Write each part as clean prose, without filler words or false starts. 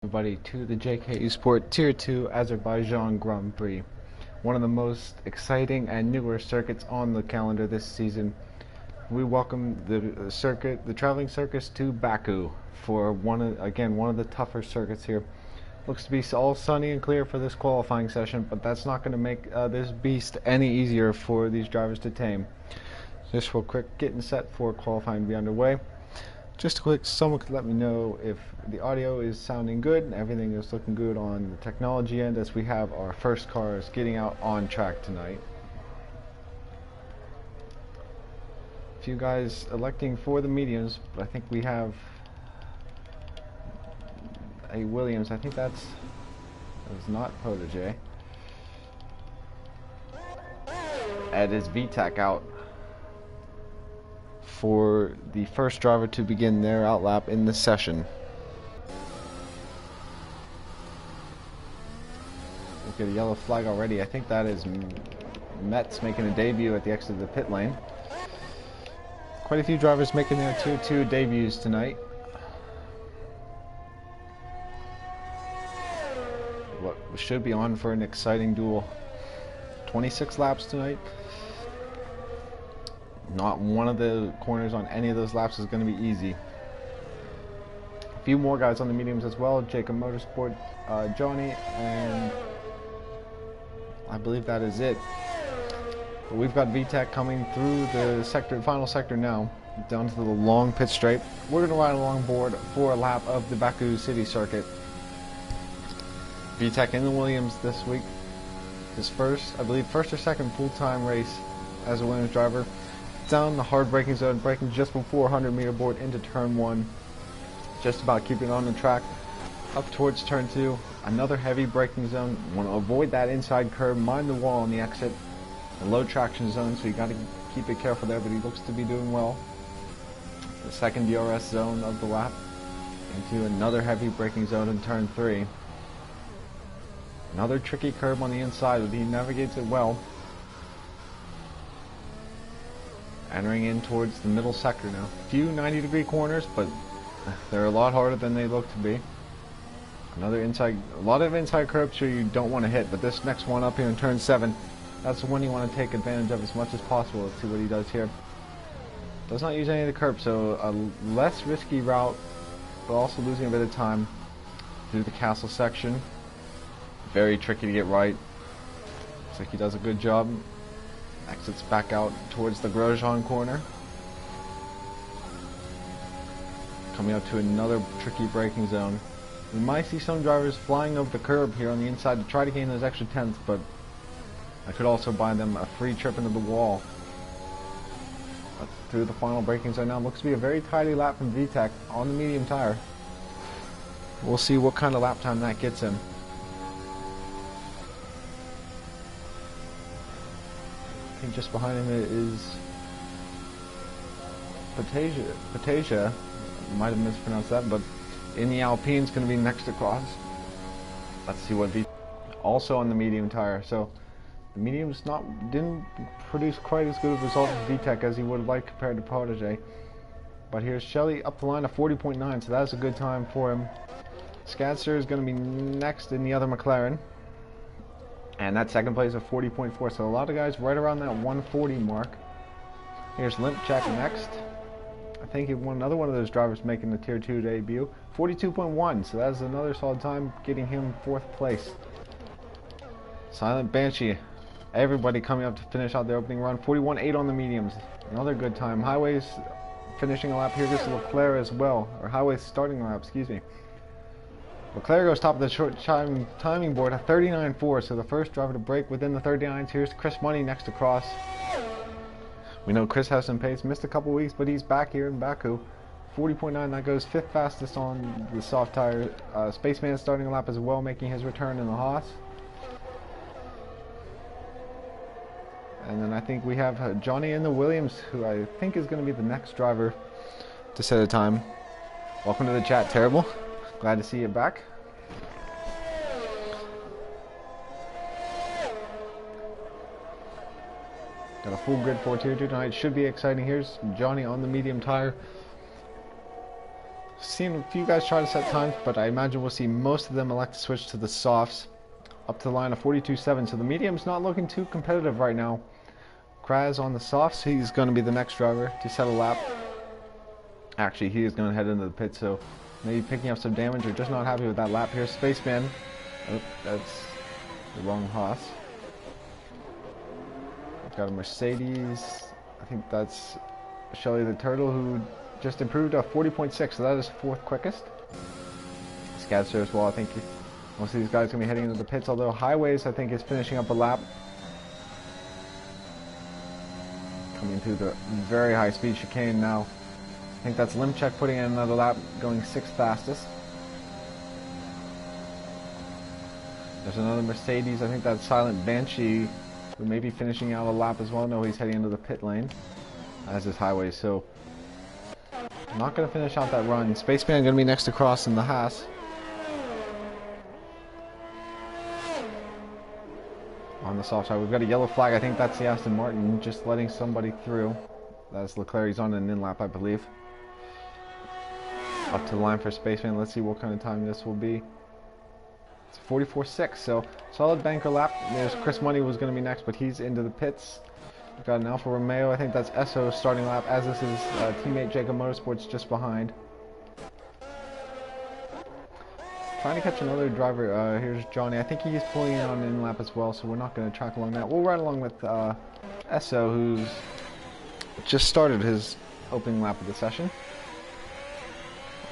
Everybody to the JKeSport Tier 2 Azerbaijan Grand Prix. One of the most exciting and newer circuits on the calendar this season. We welcome the traveling circus to Baku for one of the tougher circuits here. Looks to be all sunny and clear for this qualifying session, but that's not going to make this beast any easier for these drivers to tame. Just real quick, getting set for qualifying to be underway. Just a quick, someone could let me know if the audio is sounding good and everything is looking good on the technology end, as we have our first cars getting out on track tonight. A few guys electing for the mediums, but I think we have a Williams. I think that was not Protege. Ed is VTEC out for the first driver to begin their outlap in the session. Look at a yellow flag already. I think that is Metz making a debut at the exit of the pit lane. Quite a few drivers making their Tier 2 debuts tonight. What should be on for an exciting duel. 26 laps tonight. Not one of the corners on any of those laps is going to be easy. A few more guys on the mediums as well. JKeSport, Johnny, and I believe that is it. But we've got VTEC coming through the final sector now, down to the long pit straight. We're going to ride along board for a lap of the Baku City Circuit. VTEC in the Williams this week. His first or second full-time race as a Williams driver. Down the hard braking zone, braking just before 100 meter board into turn 1. Just about keeping on the track. Up towards turn 2. Another heavy braking zone. Want to avoid that inside curb, mind the wall on the exit. A low traction zone, so you got to keep it careful there, but he looks to be doing well. The second DRS zone of the lap. Into another heavy braking zone in turn 3. Another tricky curb on the inside, but he navigates it well. Entering in towards the middle sector now. Few 90-degree corners, but they're a lot harder than they look to be. A lot of inside curbs here you don't want to hit, but this next one up here in turn 7, that's the one you want to take advantage of as much as possible. Let's see what he does here. Does not use any of the curbs, so a less risky route, but also losing a bit of time through the castle section. Very tricky to get right. Looks like he does a good job. Exits back out towards the Grosjean corner. Coming up to another tricky braking zone. We might see some drivers flying over the curb here on the inside to try to gain those extra tenths, but I could also buy them a free trip into the wall. But through the final braking zone now. Looks to be a very tidy lap from VTEC on the medium tire. We'll see what kind of lap time that gets him. I think just behind him is Patasia. Might have mispronounced that, but in the Alpine's going to be next across. Let's see what also on the medium tire. So the mediums didn't produce quite as good of a result as VTEC as he would have liked compared to Protege. But here's Shelley up the line of 40.9, so that's a good time for him. Skadster is going to be next in the other McLaren. And that second place of 40.4, so a lot of guys right around that 140 mark. Here's Limpchak next. I think another one of those drivers making the Tier 2 debut. 42.1, so that's another solid time, getting him 4th place. Silent Banshee, everybody coming up to finish out their opening run. 41.8 on the mediums, another good time. Highways finishing a lap here, just Leclerc as well, or Highways starting a lap, excuse me. Leclerc goes top of the short timing board at 39.4, so the first driver to break within the 39s. Here's Chris Money next across. We know Chris has some pace, missed a couple weeks, but he's back here in Baku. 40.9, that goes 5th fastest on the soft tire. Spaceman starting a lap as well, making his return in the Haas. And then I think we have Johnny in the Williams, who I think is going to be the next driver to set a time. Welcome to the chat, Terrible. Glad to see you back. Got a full grid for Tier 2 tonight. Should be exciting. Here's Johnny on the medium tire. seen a few guys try to set times, but I imagine we'll see most of them elect to switch to the softs. Up to the line of 42.7, so the medium's not looking too competitive right now. Kraz on the softs, he's going to be the next driver to set a lap. Actually, he is going to head into the pit, so maybe picking up some damage or just not happy with that lap here. Spaceman, oh, that's the wrong Haas. Got a Mercedes, I think that's Shelly the Turtle, who just improved a 40.6, so that is fourth quickest. Scadster as well, I think most of these guys are going to be heading into the pits, although Highways, I think, is finishing up a lap. Coming through the very high speed chicane now. I think that's Limchek putting in another lap, going 6th fastest. There's another Mercedes, I think that's Silent Banshee, who may be finishing out a lap as well. No, he's heading into the pit lane, as is Highways, so not going to finish out that run. Spaceman going to be next to Cross in the Haas. On the soft side, we've got a yellow flag. I think that's the Aston Martin just letting somebody through. That's Leclerc. He's on an in-lap, I believe. Up to the line for Spaceman. Let's see what kind of time this will be. It's 44.6, so solid banker lap. There's Chris Money was going to be next, but he's into the pits. We've got an Alfa Romeo. I think that's Esso starting lap, as this is teammate Jacob Motorsports just behind. Trying to catch another driver. Here's Johnny. I think he's pulling in on an in-lap as well, so we're not going to track along that. We'll ride along with Esso, who's just started his opening lap of the session.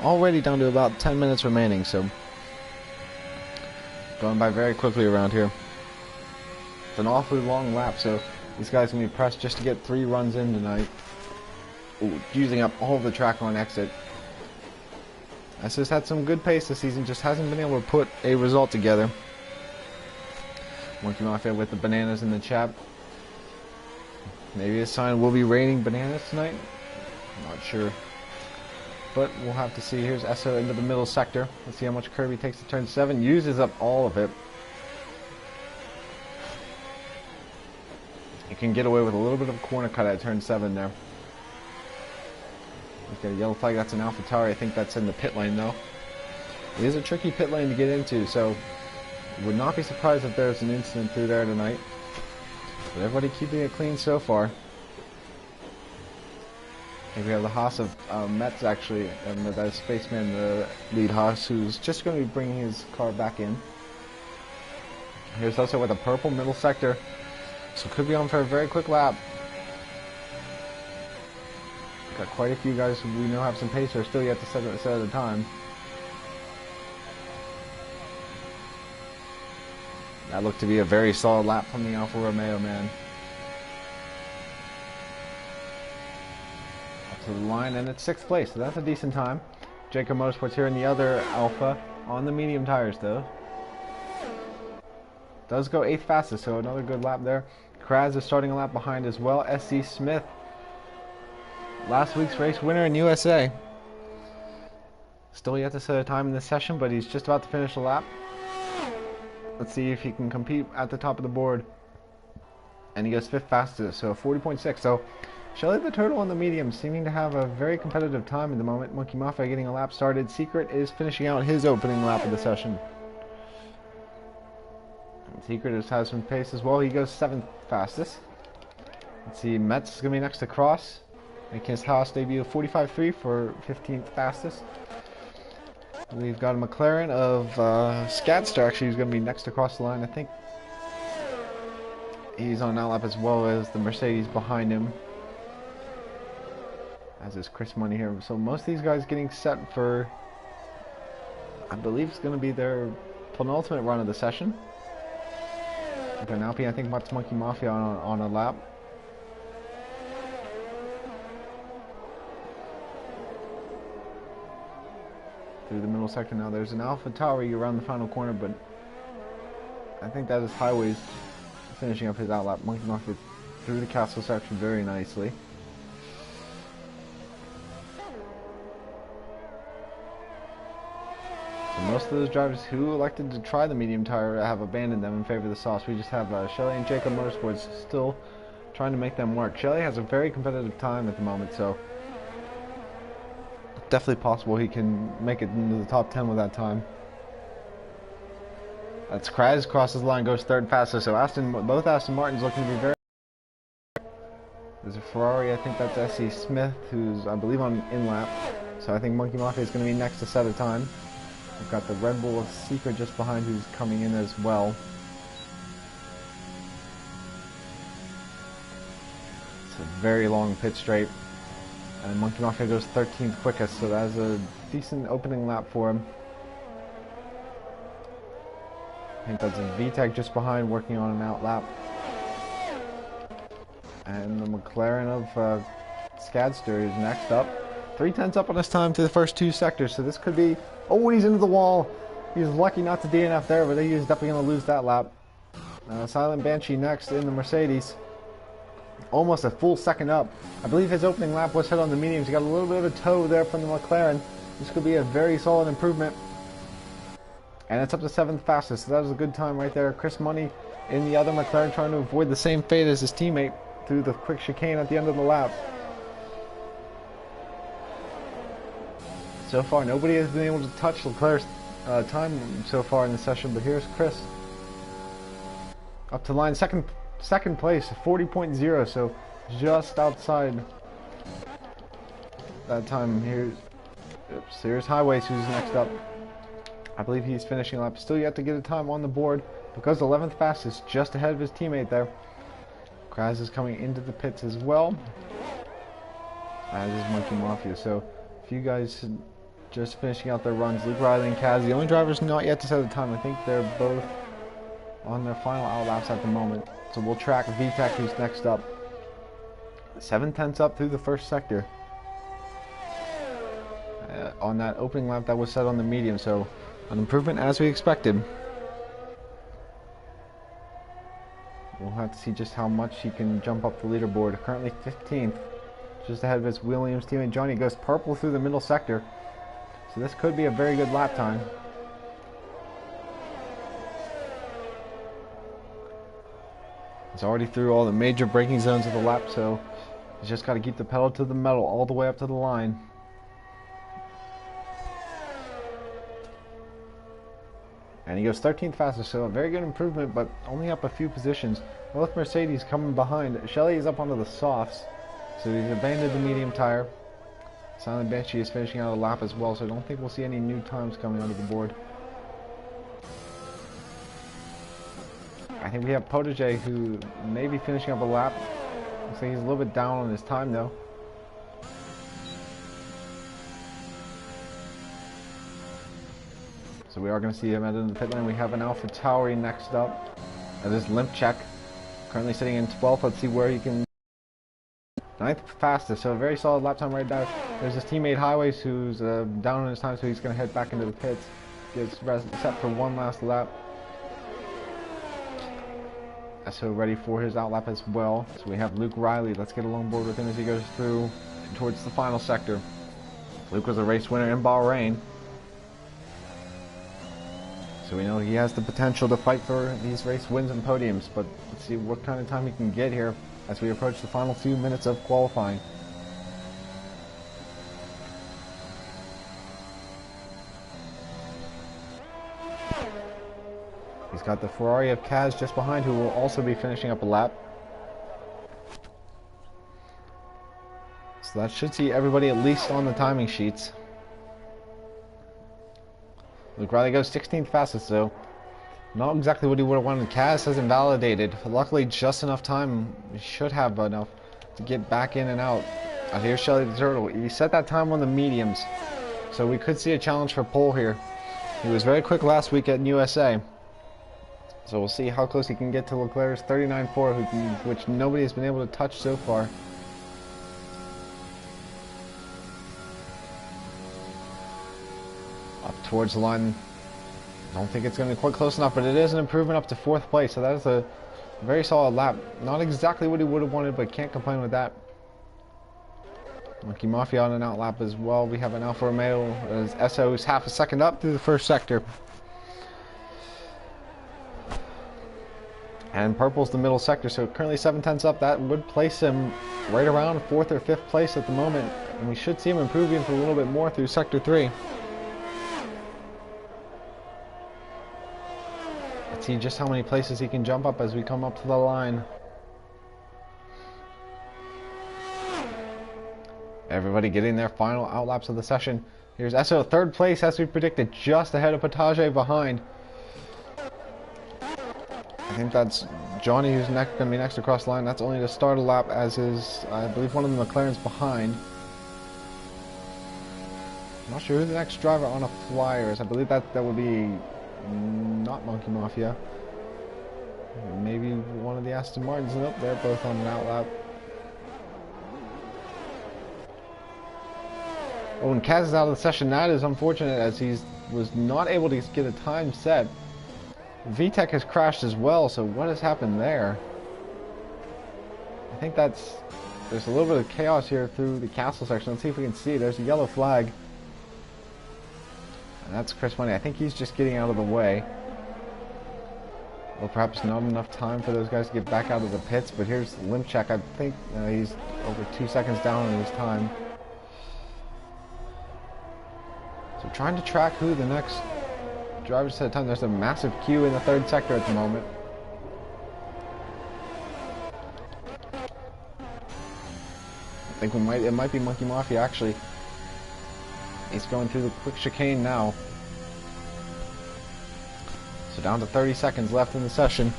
Already down to about 10 minutes remaining, so going by very quickly around here. It's an awfully long lap, so these guys are going to be pressed just to get 3 runs in tonight. Ooh, using up all of the track on exit. Esso's had some good pace this season, just hasn't been able to put a result together. Monkey Mafia with the bananas in the chat. Maybe a sign we'll be raining bananas tonight. I'm not sure. But we'll have to see. Here's Esso into the middle sector. Let's see how much curb he takes to turn 7. Uses up all of it. He can get away with a little bit of a corner cut at turn 7 there. He's got a yellow flag. That's an AlphaTauri. I think that's in the pit lane though. It is a tricky pit lane to get into, so would not be surprised if there's an incident through there tonight. But everybody keeping it clean so far. Here we have the Haas of Metz actually, and that is Spaceman, the lead Haas, who's just going to be bringing his car back in. Here's also with a purple middle sector, so could be on for a very quick lap. Got quite a few guys who we know have some pace, who are still yet to set a time. That looked to be a very solid lap from the Alfa Romeo man. Up to the line, and it's 6th place, so that's a decent time. Jacob Motorsports here in the other Alfa on the medium tires though. Does go 8th fastest, so another good lap there. Kraz is starting a lap behind as well. SC Smith, last week's race winner in USA. Still yet to set a time in this session, but he's just about to finish the lap. Let's see if he can compete at the top of the board. And he goes 5th fastest, so 40.6. So Shelly the Turtle on the medium seeming to have a very competitive time at the moment. Monkey Mafia getting a lap started. Secret is finishing out his opening lap of the session. And Secret has some pace as well. He goes 7th fastest. Let's see, Metz is going to be next to Cross, making his house debut 45.3 for 15th fastest. We've got a McLaren of Scadster actually, who's going to be next across the line. I think he's on that lap as well as the Mercedes behind him, as is Chris Money here. So most of these guys getting set for, I believe it's going to be their penultimate run of the session. We've got an Alpine, I think that's Monkey Mafia on a lap. Through the middle sector now. There's an AlphaTauri around the final corner, but I think that is Highways finishing up his outlap. Monkey Mafia through the castle section very nicely. So most of those drivers who elected to try the medium tire have abandoned them in favor of the softs. We just have Shelly and Jacob Motorsports still trying to make them work. Shelly has a very competitive time at the moment, so definitely possible he can make it into the top 10 with that time. That's Kraz crosses the line, goes third fastest. So both Aston Martins looking to be very. There's a Ferrari, I think that's S.E. Smith, who's I believe on in lap. So I think Monkey Mafia is going to be next to set a time. We've got the Red Bull Secret just behind, who's coming in as well. It's a very long pit straight. And Monkey Mafia goes 13th quickest, so that's a decent opening lap for him. I think that's a VTEC just behind, working on an out lap. And the McLaren of Skadster is next up. 3/10 up on his time to the first 2 sectors, so this could be... Oh, he's into the wall. He's lucky not to DNF there, but he is definitely going to lose that lap. Silent Banshee next in the Mercedes. Almost a full second up. I believe his opening lap was hit on the mediums. He got a little bit of a toe there from the McLaren. This could be a very solid improvement. And it's up to 7th fastest, so that was a good time right there. Chris Money in the other McLaren trying to avoid the same fate as his teammate through the quick chicane at the end of the lap. So far, nobody has been able to touch Leclerc's time so far in the session, but here's Chris. Up to line, second place, 40.0, so just outside that time. Here's Highways, who's next up. I believe he's finishing lap. Still yet to get a time on the board, because 11th fastest, just ahead of his teammate there. Kraz is coming into the pits as well, as is Monkey Mafia. So a few guys just finishing out their runs. Luke Riley and Kaz, the only drivers not yet to set the time. I think they're both on their final out laps at the moment. So we'll track VTEC, who's next up. 7/10 up through the first sector. On that opening lap that was set on the medium, so an improvement as we expected. We'll have to see just how much he can jump up the leaderboard. Currently 15th, just ahead of his Williams teammate Johnny. Goes purple through the middle sector, so this could be a very good lap time. He's already through all the major braking zones of the lap, so he's just got to keep the pedal to the metal all the way up to the line. And he goes 13th fastest, so a very good improvement, but only up a few positions. Both Mercedes coming behind. Shelley is up onto the softs, so he's abandoned the medium tire. Silent Banshee is finishing out a lap as well, so I don't think we'll see any new times coming onto the board. I think we have Protege, who may be finishing up a lap. Looks like he's a little bit down on his time, though. So we are going to see him in the pit lane. We have an Alpha Tauri next up. That is Limp Check. Currently sitting in 12th. Let's see where he can... 9th fastest, so a very solid lap time right now. There's his teammate Highways, who's down on his time, so he's going to head back into the pits. Gets set for one last lap. So ready for his out lap as well. So we have Luke Riley. Let's get along board with him as he goes through towards the final sector. Luke was a race winner in Bahrain, so we know he has the potential to fight for these race wins and podiums, but let's see what kind of time he can get here as we approach the final few minutes of qualifying. He's got the Ferrari of Kaz just behind, who will also be finishing up a lap. So that should see everybody at least on the timing sheets. Luke Riley goes 16th fastest, though. Not exactly what he would have wanted. Kaz has invalidated. Luckily, just enough time. He should have enough to get back in and out. Here's Shelly the Turtle. He set that time on the mediums, so we could see a challenge for pole here. He was very quick last week at USA. So we'll see how close he can get to Leclerc's 39.4, which nobody has been able to touch so far. Up towards the line. I don't think it's going to be quite close enough, but it is an improvement up to 4th place. So that is a very solid lap. Not exactly what he would have wanted, but can't complain with that. Monkey Mafia on an out lap as well. We have an Alfa Romeo as SO is half a second up through the first sector. And purple's the middle sector, so currently 7/10 up. That would place him right around 4th or 5th place at the moment. And we should see him improving a little bit more through Sector 3. Let's see just how many places he can jump up as we come up to the line. Everybody getting their final outlaps of the session. Here's Esso, third place as we predicted, just ahead of Potage behind. I think that's Johnny who's going to be next across the line. That's only to start a lap, as is, I believe, one of the McLarens behind. I'm not sure who the next driver on a flyer is. I believe that would be not Monkey Mafia. Maybe one of the Aston Martins. Nope, they're both on an outlap. Oh, and Kaz is out of the session. That is unfortunate, as he was not able to get a time set. VTEC has crashed as well, so what has happened there? I think there's a little bit of chaos here through the castle section. Let's see if we can see. There's a yellow flag. And that's Chris Money. I think he's just getting out of the way. Well, perhaps not enough time for those guys to get back out of the pits, but here's Limchek. I think he's over 2 seconds down in his time. So trying to track who the next drivers at a time. There's a massive queue in the third sector at the moment. I think it might be Monkey Mafia actually. He's going through the quick chicane now. So down to 30 seconds left in the session.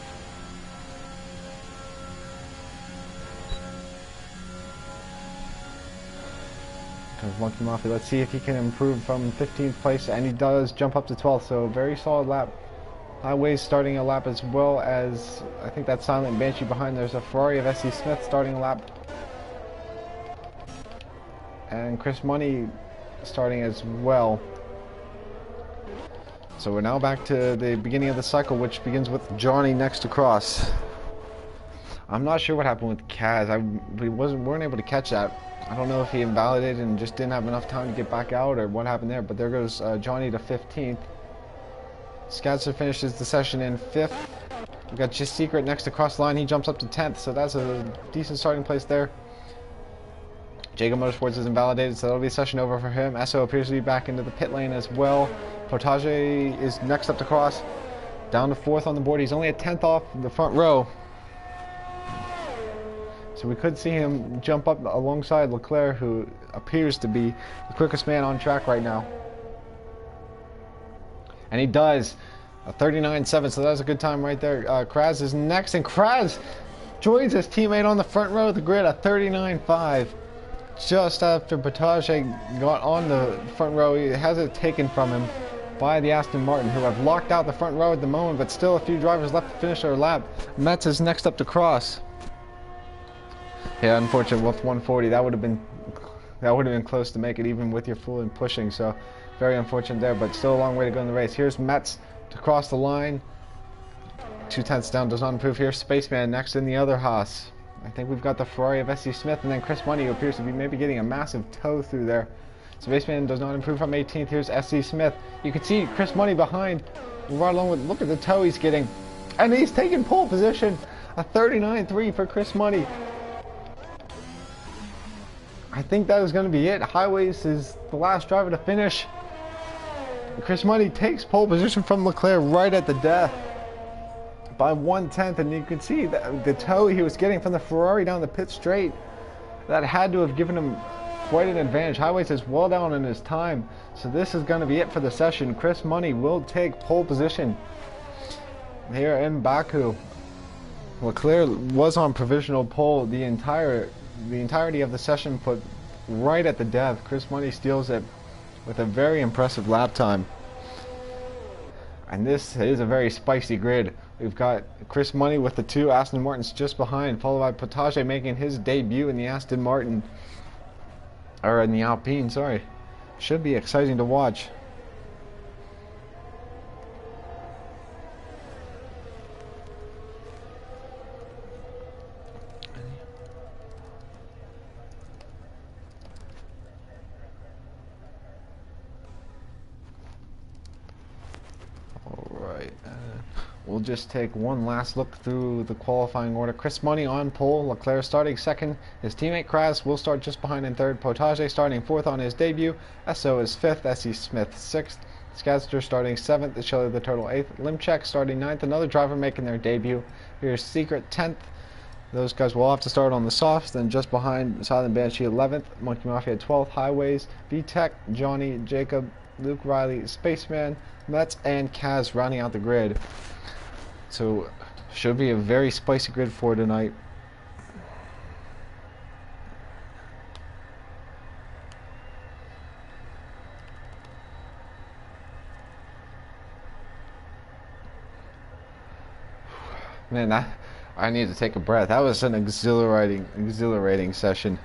Comes Monkey Mafia. Let's see if he can improve from 15th place, and he does jump up to 12th. So a very solid lap. Highways starting a lap, as well as I think that Silent Banshee behind. There's a Ferrari of SC Smith starting a lap, and Chris Money starting as well. So we're now back to the beginning of the cycle, which begins with Johnny next across. I'm not sure what happened with Kaz. We weren't able to catch that. I don't know if he invalidated and just didn't have enough time to get back out, or what happened there. But there goes Johnny to 15th. Scatzer finishes the session in 5th. We've got Just Secret next across the line. He jumps up to 10th, so that's a decent starting place there. Jacob Motorsports is invalidated, so that'll be a session over for him. Esso appears to be back into the pit lane as well. Potage is next up to cross. Down to 4th on the board. He's only a 10th off the front row. So we could see him jump up alongside Leclerc, who appears to be the quickest man on track right now. And he does. A 39.7, so that's a good time right there. Kraz is next, and Kraz joins his teammate on the front row of the grid, a 39.5. Just after Potage got on the front row, he has it taken from him by the Aston Martin, who have locked out the front row at the moment, but still a few drivers left to finish their lap. Metz is next up to cross. Yeah, unfortunately with 140, that would have been close to make it, even with your full and pushing. So very unfortunate there, but still a long way to go in the race. Here's Metz to cross the line. 2/10 down, does not improve here. Spaceman next in the other Haas. I think we've got the Ferrari of SC Smith, and then Chris Money, who appears to be maybe getting a massive toe through there. Spaceman does not improve from 18th. Here's SC Smith. You can see Chris Money behind, right along with, look at the toe he's getting. And he's taking pole position. A 39.3 for Chris Money. I think that is going to be it. Highways is the last driver to finish. Chris Money takes pole position from Leclerc right at the death by 1/10, and you can see that the toe he was getting from the Ferrari down the pit straight, that had to have given him quite an advantage. Highways is well down in his time, so this is going to be it for the session. Chris Money will take pole position here in Baku. Leclerc was on provisional pole the entirety of the session, put right at the death. Chris Money steals it with a very impressive lap time. And this is a very spicy grid. We've got Chris Money with the two Aston Martins just behind, followed by Potage making his debut in the Aston Martin, or in the Alpine, sorry. Should be exciting to watch. we'll just take one last look through the qualifying order. Chris Money on pole, Leclerc starting second. His teammate Kras will start just behind in third. Potage starting fourth on his debut. SO is fifth. SE Smith sixth. Skadster starting seventh. Shelly the Turtle eighth. Limchek starting ninth. Another driver making their debut. Here's Secret 10th. Those guys will have to start on the softs. Then just behind Silent Banshee 11th. Monkey Mafia 12th. Highways, VTech, Johnny, Jacob, Luke Riley, Spaceman, Metz, and Kaz rounding out the grid. So, should be a very spicy grid for tonight. Man, I need to take a breath. That was an exhilarating session.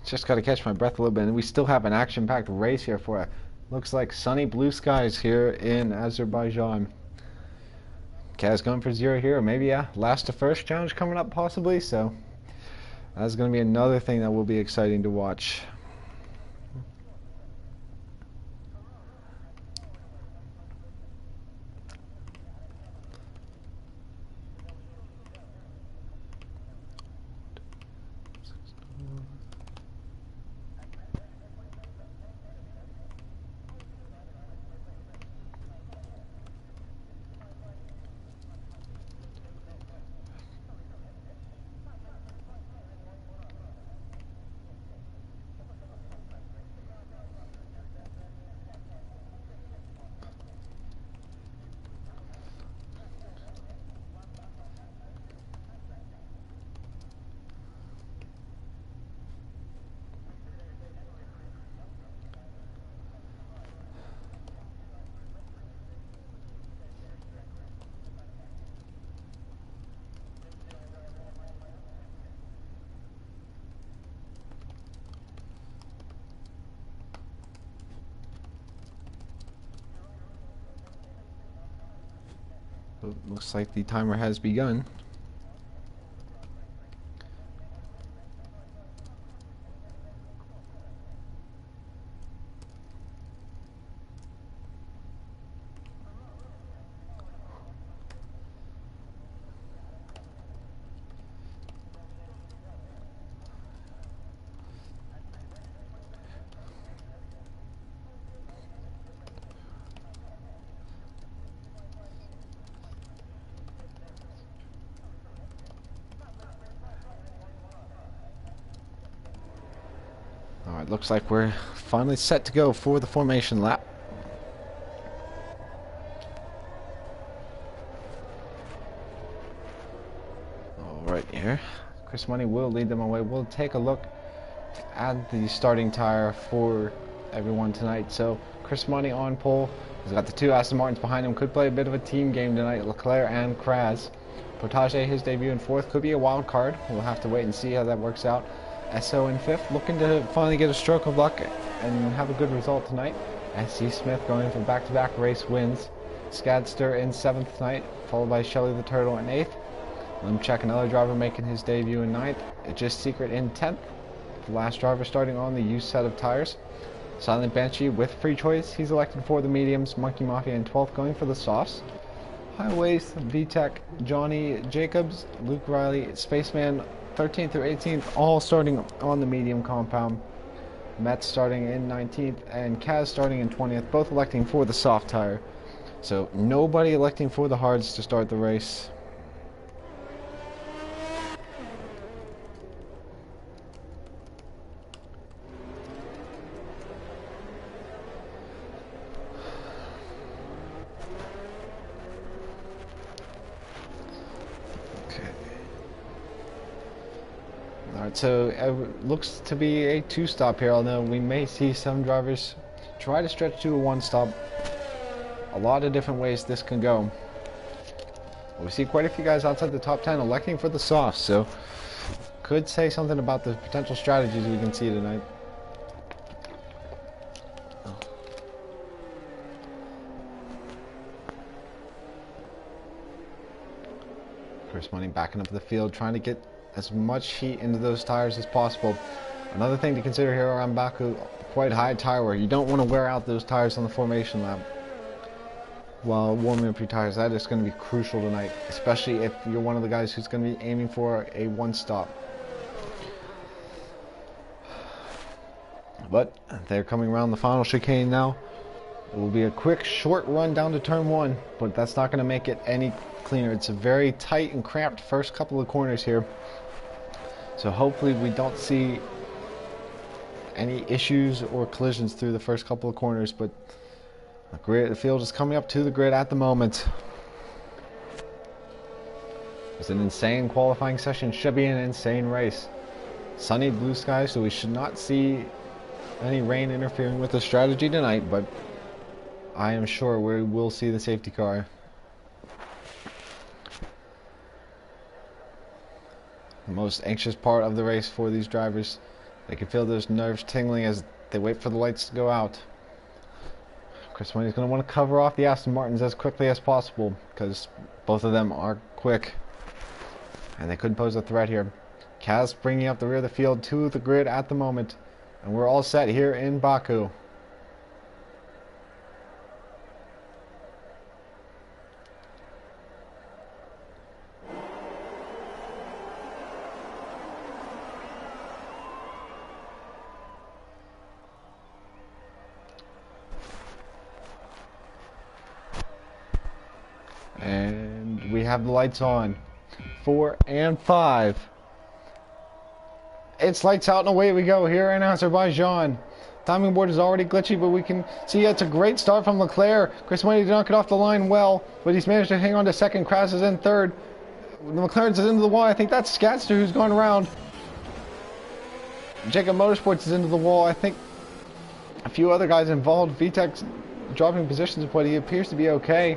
Just got to catch my breath a little bit, and we still have an action-packed race here for it. Looks like sunny blue skies here in Azerbaijan. Kaz going for 0 here, or maybe last to first challenge coming up possibly, so that's going to be another thing that will be exciting to watch. Looks like the timer has begun. Alright, looks like we're finally set to go for the formation lap. Alright, here. Chris Money will lead them away. We'll take a look at the starting tire for everyone tonight. So, Chris Money on pole. He's got the two Aston Martins behind him. Could play a bit of a team game tonight. Leclerc and Kras. Potage, his debut in fourth. Could be a wild card. We'll have to wait and see how that works out. SO in fifth, looking to finally get a stroke of luck and have a good result tonight. SC Smith going for back-to-back race wins. Skadster in seventh tonight, followed by Shelly the Turtle in eighth. Limchek, another driver making his debut in ninth. It's just Secret in 10th. The last driver starting on the used set of tires. Silent Banshee with free choice. He's elected for the mediums. Monkey Mafia in 12th, going for the softs. Highways, VTech, Johnny, Jacobs, Luke Riley, Spaceman, 13th through 18th, all starting on the medium compound. Metz starting in 19th, and Kaz starting in 20th, both electing for the soft tire. So nobody electing for the hards to start the race. Alright, so it looks to be a two-stop here, although we may see some drivers try to stretch to a one-stop. A lot of different ways this can go. We see quite a few guys outside the top 10 electing for the softs, so could say something about the potential strategies we can see tonight. Chris Money backing up the field, trying to get as much heat into those tires as possible. Another thing to consider here around Baku, quite high tire wear. You don't want to wear out those tires on the formation lap while warming up your tires. That is going to be crucial tonight, especially if you're one of the guys who's going to be aiming for a one-stop. But they're coming around the final chicane now. It will be a quick, short run down to turn 1, but that's not going to make it any cleaner. It's a very tight and cramped first couple of corners here. So hopefully we don't see any issues or collisions through the first couple of corners, but the field is coming up to the grid at the moment. It's an insane qualifying session. Should be an insane race. Sunny blue skies, so we should not see any rain interfering with the strategy tonight, but I am sure we will see the safety car. The most anxious part of the race for these drivers. They can feel those nerves tingling as they wait for the lights to go out. Chris Money is going to want to cover off the Aston Martins as quickly as possible because both of them are quick and they could pose a threat here. Kaz bringing up the rear of the field to the grid at the moment, and we're all set here in Baku. And we have the lights on. 4 and 5. It's lights out and away we go here in Azerbaijan. Timing board is already glitchy, but we can see it's a great start from Leclerc. Chris Money did not get off the line well, but he's managed to hang on to second. Kras is in third. The McLaren's is into the wall. I think that's Scatster who's gone around. Jacob Motorsports is into the wall. I think a few other guys involved. VTEC's dropping positions, but he appears to be okay.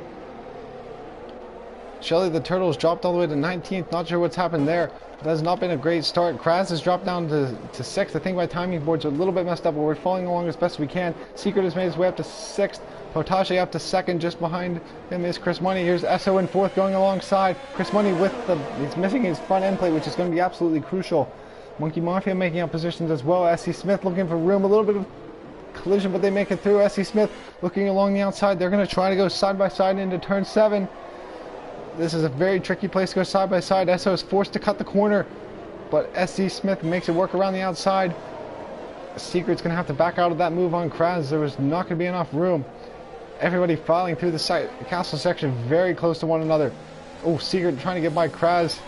Shelly the Turtle's dropped all the way to 19th. Not sure what's happened there. That has not been a great start. Kras has dropped down to 6th. I think my timing boards are a little bit messed up, but we're following along as best we can. Secret has made his way up to 6th. Potashe up to 2nd. Just behind him is Chris Money. Here's Esso in 4th going alongside. Chris Money he's missing his front end plate, which is going to be absolutely crucial. Monkey Mafia making up positions as well. SC Smith looking for room. A little bit of collision, but they make it through. SC Smith looking along the outside. They're going to try to go side by side into turn 7. This is a very tricky place to go side by side. Esso is forced to cut the corner, but SC Smith makes it work around the outside. Secret's going to have to back out of that move on Kras. There was not going to be enough room. Everybody filing through the castle section very close to one another. Oh, Secret trying to get by Kras.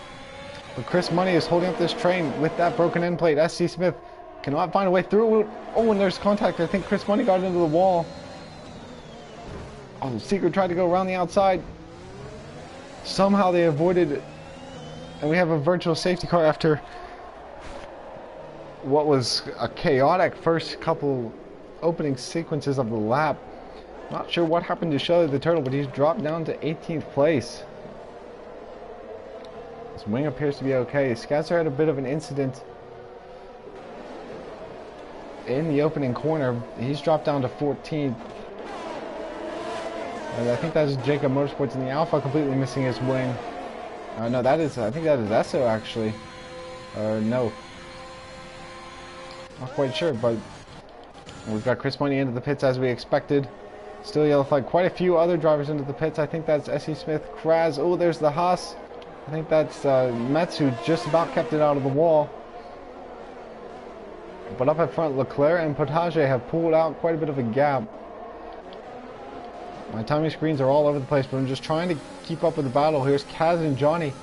But Chris Money is holding up this train with that broken end plate. SC Smith cannot find a way through. Oh, and there's contact. I think Chris Money got into the wall. Oh, Secret tried to go around the outside. Somehow they avoided it, and we have a virtual safety car after what was a chaotic first couple opening sequences of the lap. Not sure what happened to Shelly the Turtle, but he's dropped down to 18th place. His wing appears to be okay. Scatzer had a bit of an incident in the opening corner. He's dropped down to 14th. And I think that's Jacob Motorsports in the Alpha completely missing his wing. No, I think that is Esso actually. No. Not quite sure, but we've got Chris Money into the pits as we expected. Still yellow flag. Quite a few other drivers into the pits. I think that's SC Smith, Kras. Oh, there's the Haas. I think that's Metz, who just about kept it out of the wall. But up at front, Leclerc and Potage have pulled out quite a bit of a gap. My timing screens are all over the place, but I'm just trying to keep up with the battle. Here's Kaz and Johnny.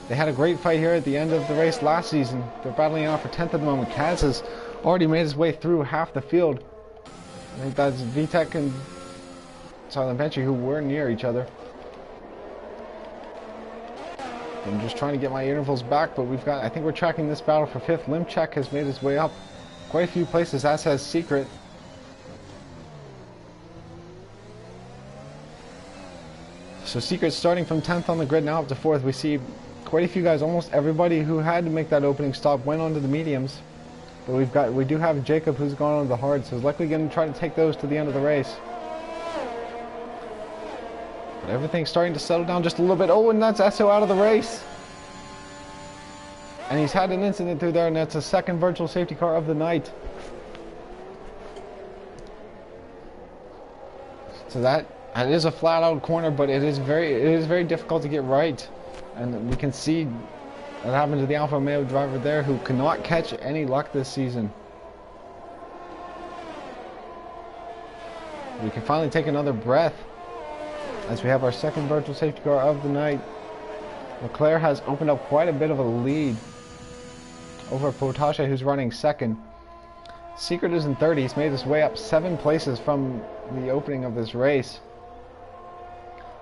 They had a great fight here at the end of the race last season. They're battling out for 10th at the moment. Kaz has already made his way through half the field. I think that's VTEC and Silent Venture who were near each other. I'm just trying to get my intervals back, but I think we're tracking this battle for 5th. Limchek has made his way up quite a few places, as has Secret. So Secret starting from 10th on the grid, now up to 4th. We see quite a few guys, almost everybody who had to make that opening stop went onto the mediums. But we do have Jacob who's gone on the hard, so he's likely going to try to take those to the end of the race. But everything's starting to settle down just a little bit. Oh, and that's Esso out of the race. And he's had an incident through there, and that's a second virtual safety car of the night. So that is a flat out corner, but it is very difficult to get right. And we can see that happened to the Alfa Romeo driver there, who cannot catch any luck this season. We can finally take another breath as we have our second virtual safety car of the night. Leclerc has opened up quite a bit of a lead over Potashe, who's running second. Secret is in third. He's made his way up 7 places from the opening of this race.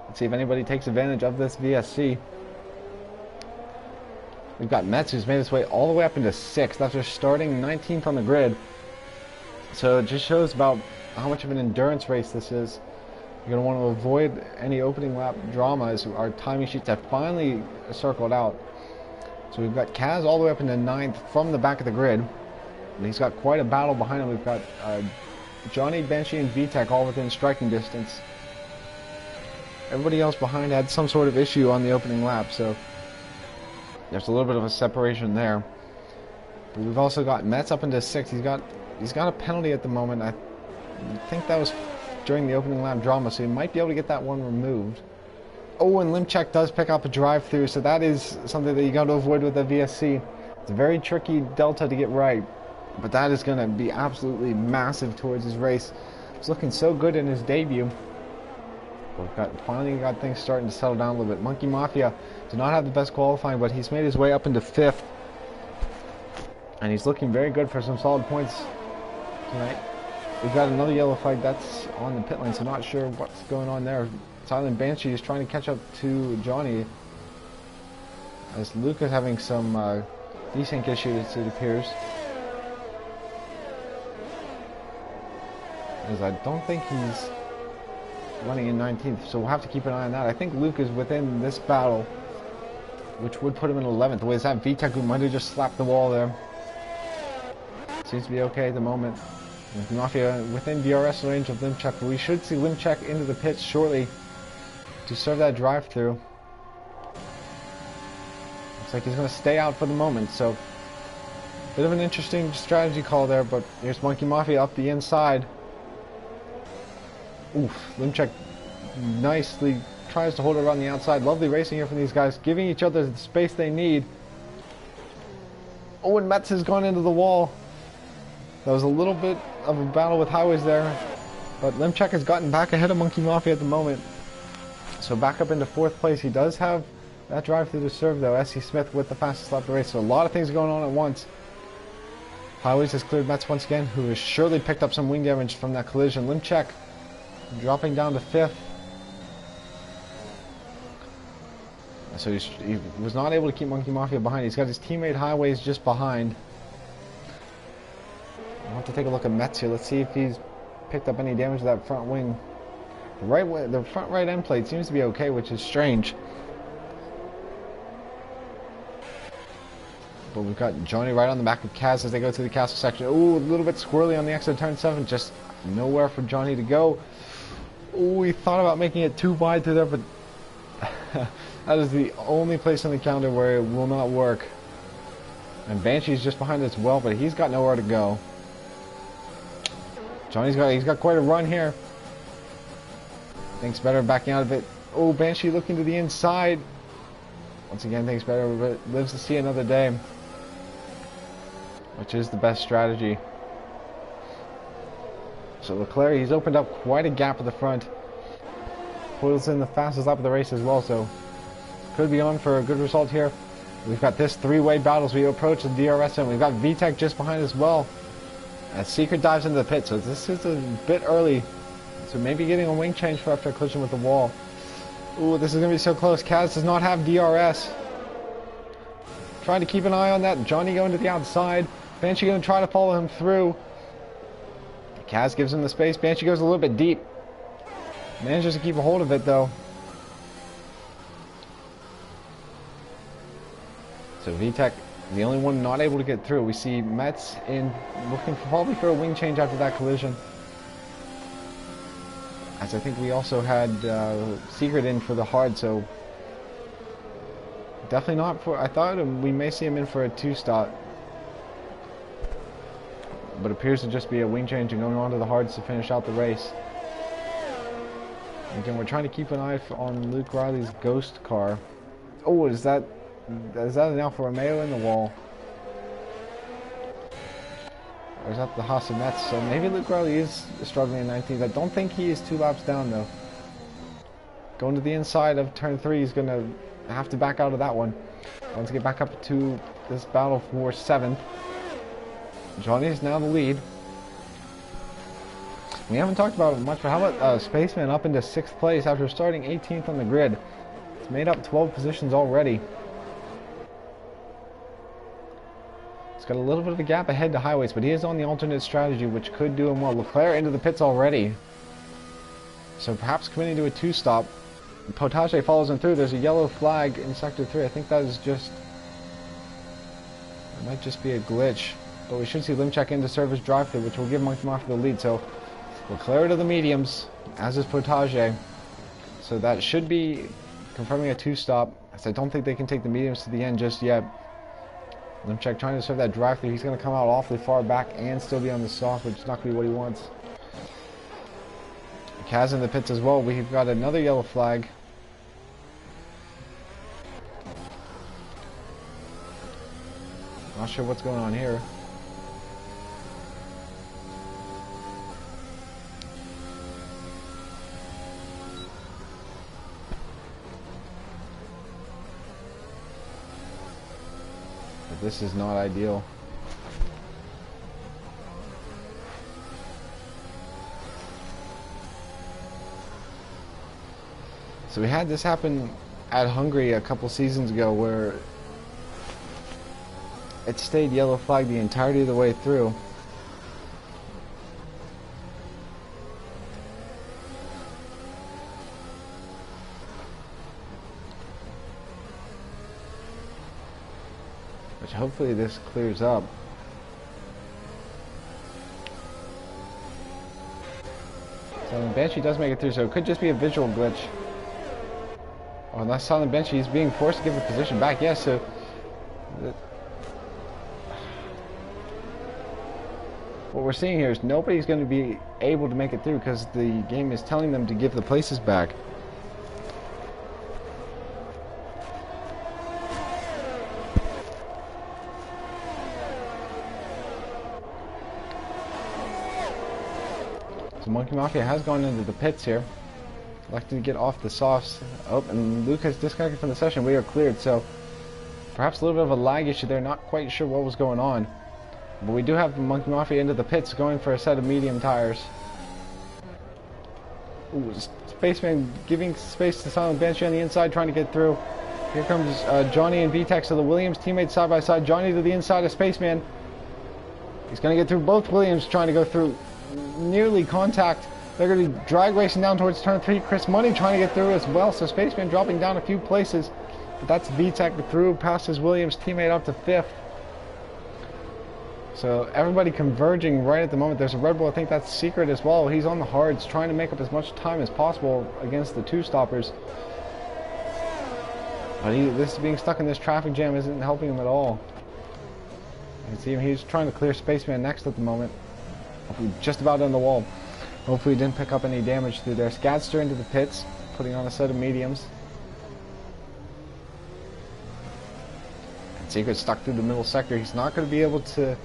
Let's see if anybody takes advantage of this VSC. We've got Metz, who's made his way all the way up into 6th after starting 19th on the grid. So it just shows about how much of an endurance race this is. You're going to want to avoid any opening lap drama, as our timing sheets have finally circled out. So we've got Kaz all the way up into 9th from the back of the grid. And he's got quite a battle behind him. We've got Johnny, Banshee, and VTEC all within striking distance. Everybody else behind had some sort of issue on the opening lap, so there's a little bit of a separation there. But we've also got Metz up into 6th. He's got a penalty at the moment. I think that was during the opening lap drama, so he might be able to get that one removed. Oh, and Limchek does pick up a drive-through, so that is something that you got to avoid with the VSC. It's a very tricky delta to get right, but that is going to be absolutely massive towards his race. He's looking so good in his debut. We've finally got things starting to settle down a little bit. Monkey Mafia did not have the best qualifying, but he's made his way up into 5th. And he's looking very good for some solid points tonight. We've got another yellow flag that's on the pit lane, so not sure what's going on there. Silent Banshee is trying to catch up to Johnny, as Luke is having some desync issues, it appears. As I don't think he's running in 19th, so we'll have to keep an eye on that. I think Luke is within this battle, which would put him in 11th. The way is that VTEC, who might have just slapped the wall there. Seems to be okay at the moment. With Mafia within DRS range of Limchek, but we should see Limchek into the pits shortly to serve that drive-through. Looks like he's going to stay out for the moment, so bit of an interesting strategy call there, but here's Monkey Mafia up the inside. Oof, Limchek nicely tries to hold it around the outside. Lovely racing here from these guys, giving each other the space they need. Oh, and Metz has gone into the wall. That was a little bit of a battle with highways there, but Limchek has gotten back ahead of Monkey Mafia at the moment. So back up into 4th place. He does have that drive through to serve though. SC Smith with the fastest lap of the race. So a lot of things going on at once. Highways has cleared Metz once again, who has surely picked up some wing damage from that collision. Limchek dropping down to 5th. So he was not able to keep Monkey Mafia behind. He's got his teammate Highways just behind. I'll have to take a look at Metz here. Let's see if he's picked up any damage to that front wing. The front right end plate seems to be okay, which is strange. But we've got Johnny right on the back of Kaz as they go through the castle section. Ooh, a little bit squirrely on the exit of turn 7. Just nowhere for Johnny to go. Ooh, he thought about making it too wide through there, but that is the only place on the calendar where it will not work. And Banshee's just behind as well, but he's got nowhere to go. He's got quite a run here. Thinks better backing out of it. Oh, Banshee looking to the inside. Once again, thinks better, but lives to see another day, which is the best strategy. So Leclerc, he's opened up quite a gap at the front. Pulls in the fastest lap of the race as well, so could be on for a good result here. We've got this 3-way battle as we approach the DRS, and we've got VTEC just behind as well. As Secret dives into the pit, so this is a bit early. So maybe getting a wing change for after a collision with the wall. Ooh, this is going to be so close. Kaz does not have DRS. Trying to keep an eye on that. Johnny going to the outside. Banshee going to try to follow him through. Kaz gives him the space. Banshee goes a little bit deep. Manages to keep a hold of it though. So VTEC, the only one not able to get through. We see Metz in looking probably for a wing change after that collision. As I think we also had Secret in for the hard, so Definitely not for... I thought we may see him in for a 2-stop. But appears to just be a wing change and going on to the hards to finish out the race. Again, we're trying to keep an eye on Luke Riley's ghost car. Oh, is that an Alfa Romeo in the wall? Or is that the Haas and Metz? So maybe Luke Riley is struggling in 19th. I don't think he is 2 laps down though. Going to the inside of turn 3, he's going to have to back out of that one. Wants to get back up to this battle for 7th. Johnny is now the lead. We haven't talked about it much, but how about Spaceman up into 6th place after starting 18th on the grid? It's made up 12 positions already. It's got a little bit of a gap ahead to Highways, but he is on the alternate strategy, which could do him well. Leclerc into the pits already. So perhaps committing to a 2-stop. Potage follows him through. There's a yellow flag in Sector 3. I think that is just... It might just be a glitch. But we should see Limchek into service drive-through, which will give Monkey Mafia the lead. So Leclerc to the mediums, as is Potage. So that should be confirming a 2-stop, as I don't think they can take the mediums to the end just yet. Limchek trying to serve that drive-through. He's going to come out awfully far back and still be on the soft, which is not going to be what he wants. Kaz in the pits as well. We've got another yellow flag. Not sure what's going on here. But this is not ideal. So we had this happen at Hungary a couple seasons ago where it stayed yellow flag the entirety of the way through. Which hopefully this clears up. So Banshee does make it through, so it could just be a visual glitch. Oh, and that's Silent Banshee. He's being forced to give a position back. Yes, so... What we're seeing here is nobody's going to be able to make it through because the game is telling them to give the places back. So Monkey Mafia has gone into the pits here. Elected to get off the softs. Oh, and Luke has disconnected from the session. We are cleared, so perhaps a little bit of a lag issue there. Not quite sure what was going on. But we do have Monkey Mafia into the pits going for a set of medium tires. Ooh, Spaceman giving space to Silent Banshee on the inside, trying to get through. Here comes Johnny and VTEC, so the Williams teammates side by side. Johnny to the inside of Spaceman. He's going to get through both Williams, trying to go through nearly contact. They're going to be drag racing down towards turn 3. Chris Money trying to get through as well, so Spaceman dropping down a few places. But that's VTEC through past his Williams teammate up to 5th. So everybody converging right at the moment. There's a Red Bull, I think that's Secret as well. He's on the hards trying to make up as much time as possible against the 2-stoppers. But this being stuck in this traffic jam isn't helping him at all. You can see him, he's trying to clear Spaceman next at the moment. Hopefully just about on the wall. Hopefully he didn't pick up any damage through there. Scadster into the pits, putting on a set of mediums. And Secret stuck through the middle sector. He's not going to be able to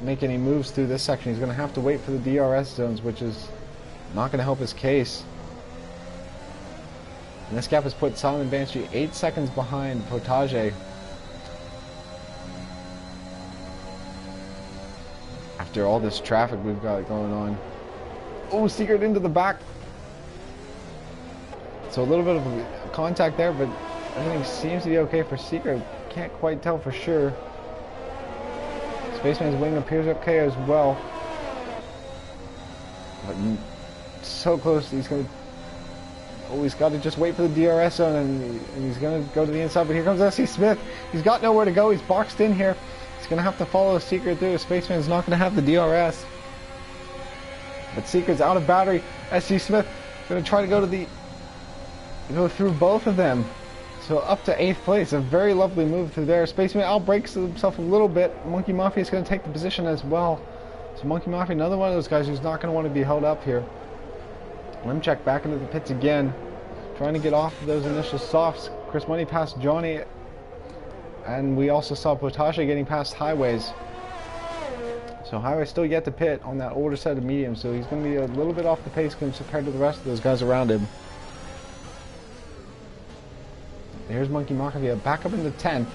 make any moves through this section. He's going to have to wait for the DRS zones, which is not going to help his case. And this gap has put Silent Banshee 8 seconds behind Potage. After all this traffic we've got going on. Oh, Secret into the back. So a little bit of a contact there, but everything seems to be okay for Secret. Can't quite tell for sure. Spaceman's wing appears okay as well. But so close, he's going to... Oh, he's got to just wait for the DRS zone, and he's going to go to the inside. But here comes S.C. Smith. He's got nowhere to go. He's boxed in here. He's going to have to follow Secret through. Spaceman's not going to have the DRS. But Secret's out of battery. S.C. Smith going to try to go through both of them. So up to 8th place, a very lovely move through there. Spaceman outbreaks himself a little bit. Monkey Mafia is going to take the position as well. So Monkey Mafia, another one of those guys who's not going to want to be held up here. Limchek back into the pits again, trying to get off of those initial softs. Chris Money past Johnny, and we also saw Potasha getting past Highways. So Highway's still yet to pit on that older set of mediums, so he's going to be a little bit off the pace compared to the rest of those guys around him. Here's Monkey Mafia back up into 10th.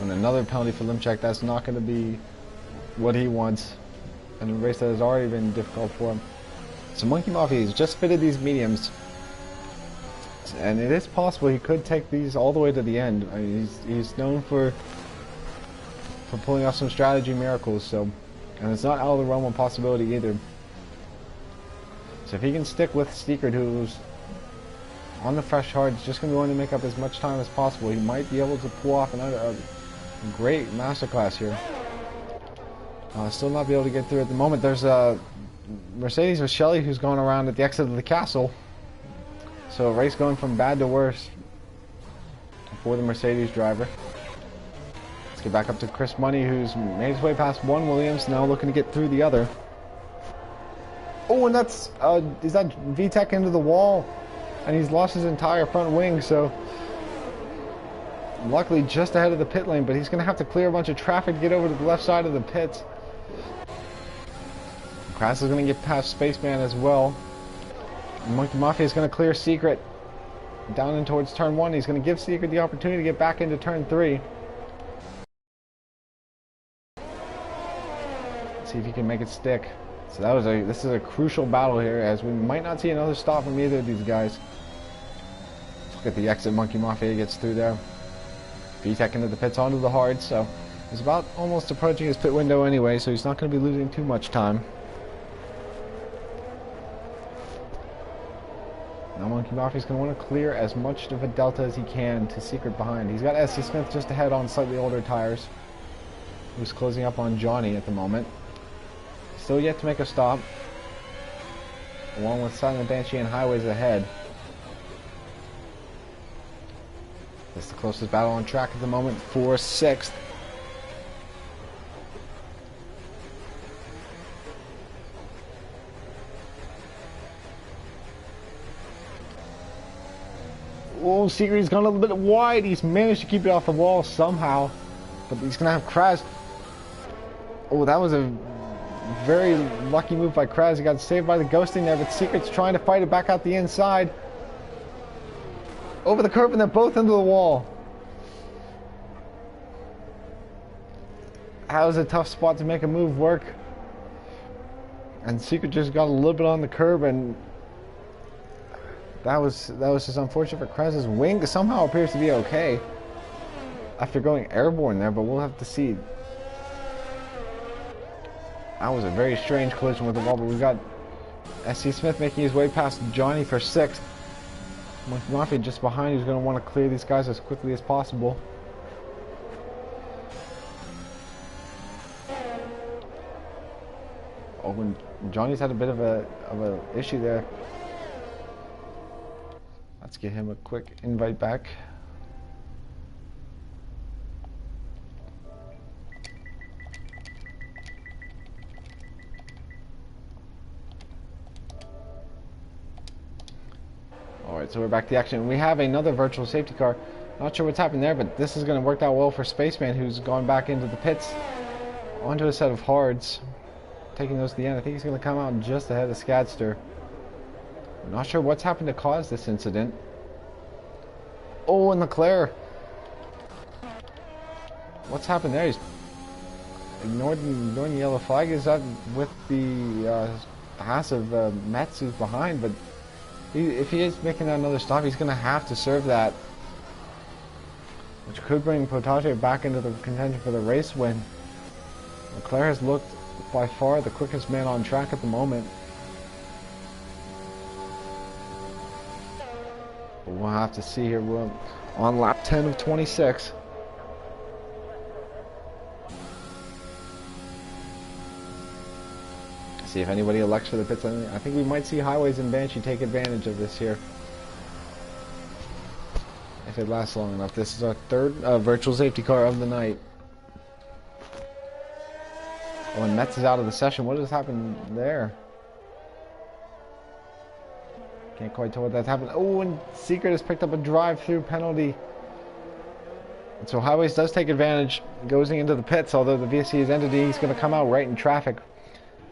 And another penalty for Limchek. That's not going to be what he wants in a race that has already been difficult for him. So Monkey Mafia has just fitted these mediums, and it is possible he could take these all the way to the end. I mean, he's known for pulling off some strategy miracles, so, and it's not out of the realm of possibility either. So if he can stick with Secret, who's on the fresh hards, just going to be wanting to make up as much time as possible, he might be able to pull off a great masterclass here. Still not be able to get through at the moment. There's a Mercedes with Shelley who's going around at the exit of the castle. So a race going from bad to worse for the Mercedes driver. Let's get back up to Chris Money, who's made his way past one Williams, now looking to get through the other. Oh, and that's, is that VTEC into the wall? And he's lost his entire front wing, so luckily just ahead of the pit lane, but he's going to have to clear a bunch of traffic to get over to the left side of the pits. Kras is going to get past Spaceman as well. Monkey Mafia is going to clear Secret down in towards turn 1. He's going to give Secret the opportunity to get back into turn 3. Let's see if he can make it stick. So this is a crucial battle here, as we might not see another stop from either of these guys. Let's look at the exit. Monkey Mafia gets through there. VTEC into the pits onto the hard, so he's about almost approaching his pit window anyway, so he's not going to be losing too much time. Now Monkey Mafia is going to want to clear as much of a delta as he can to Secret behind. He's got SC Smith just ahead on slightly older tires, who's closing up on Johnny at the moment. Still yet to make a stop, along with Silent Banshee and Highways ahead. This is the closest battle on track at the moment for 6th. Oh, Secret's gone a little bit wide. He's managed to keep it off the wall somehow, but he's going to have Kras. Oh, that was a very lucky move by Kras. He got saved by the ghosting there, but Secret's trying to fight it back out the inside. Over the curb, and they're both into the wall. That was a tough spot to make a move work. And Secret just got a little bit on the curb, and that was just unfortunate for Kras's wing. Somehow appears to be okay after going airborne there, but we'll have to see. That was a very strange collision with the wall, but we've got SC Smith making his way past Johnny for 6th. Monkey Mafia just behind, who's going to want to clear these guys as quickly as possible. Oh, and Johnny's had a bit of a issue there. Let's get him a quick invite back. Alright, so we're back to the action. We have another virtual safety car. Not sure what's happened there, but this is going to work out well for Spaceman, who's gone back into the pits onto a set of hards, taking those to the end. I think he's going to come out just ahead of Scadster. Not sure what's happened to cause this incident. Oh, and Leclerc. What's happened there? He's ignoring the yellow flag. Is that with the passive Metz who's behind? But if he is making another stop, he's going to have to serve that, which could bring Potage back into the contention for the race win. Leclerc has looked by far the quickest man on track at the moment. But we'll have to see here. We're on lap 10 of 26. See if anybody elects for the pits. I think we might see Highways and Banshee take advantage of this here. if it lasts long enough. This is our third virtual safety car of the night. Oh, and Metz is out of the session. What has happened there? Can't quite tell what that's happened. Oh, and Secret has picked up a drive-through penalty. And so Highways does take advantage, goes into the pits, although the VSC is ended. He's going to come out right in traffic.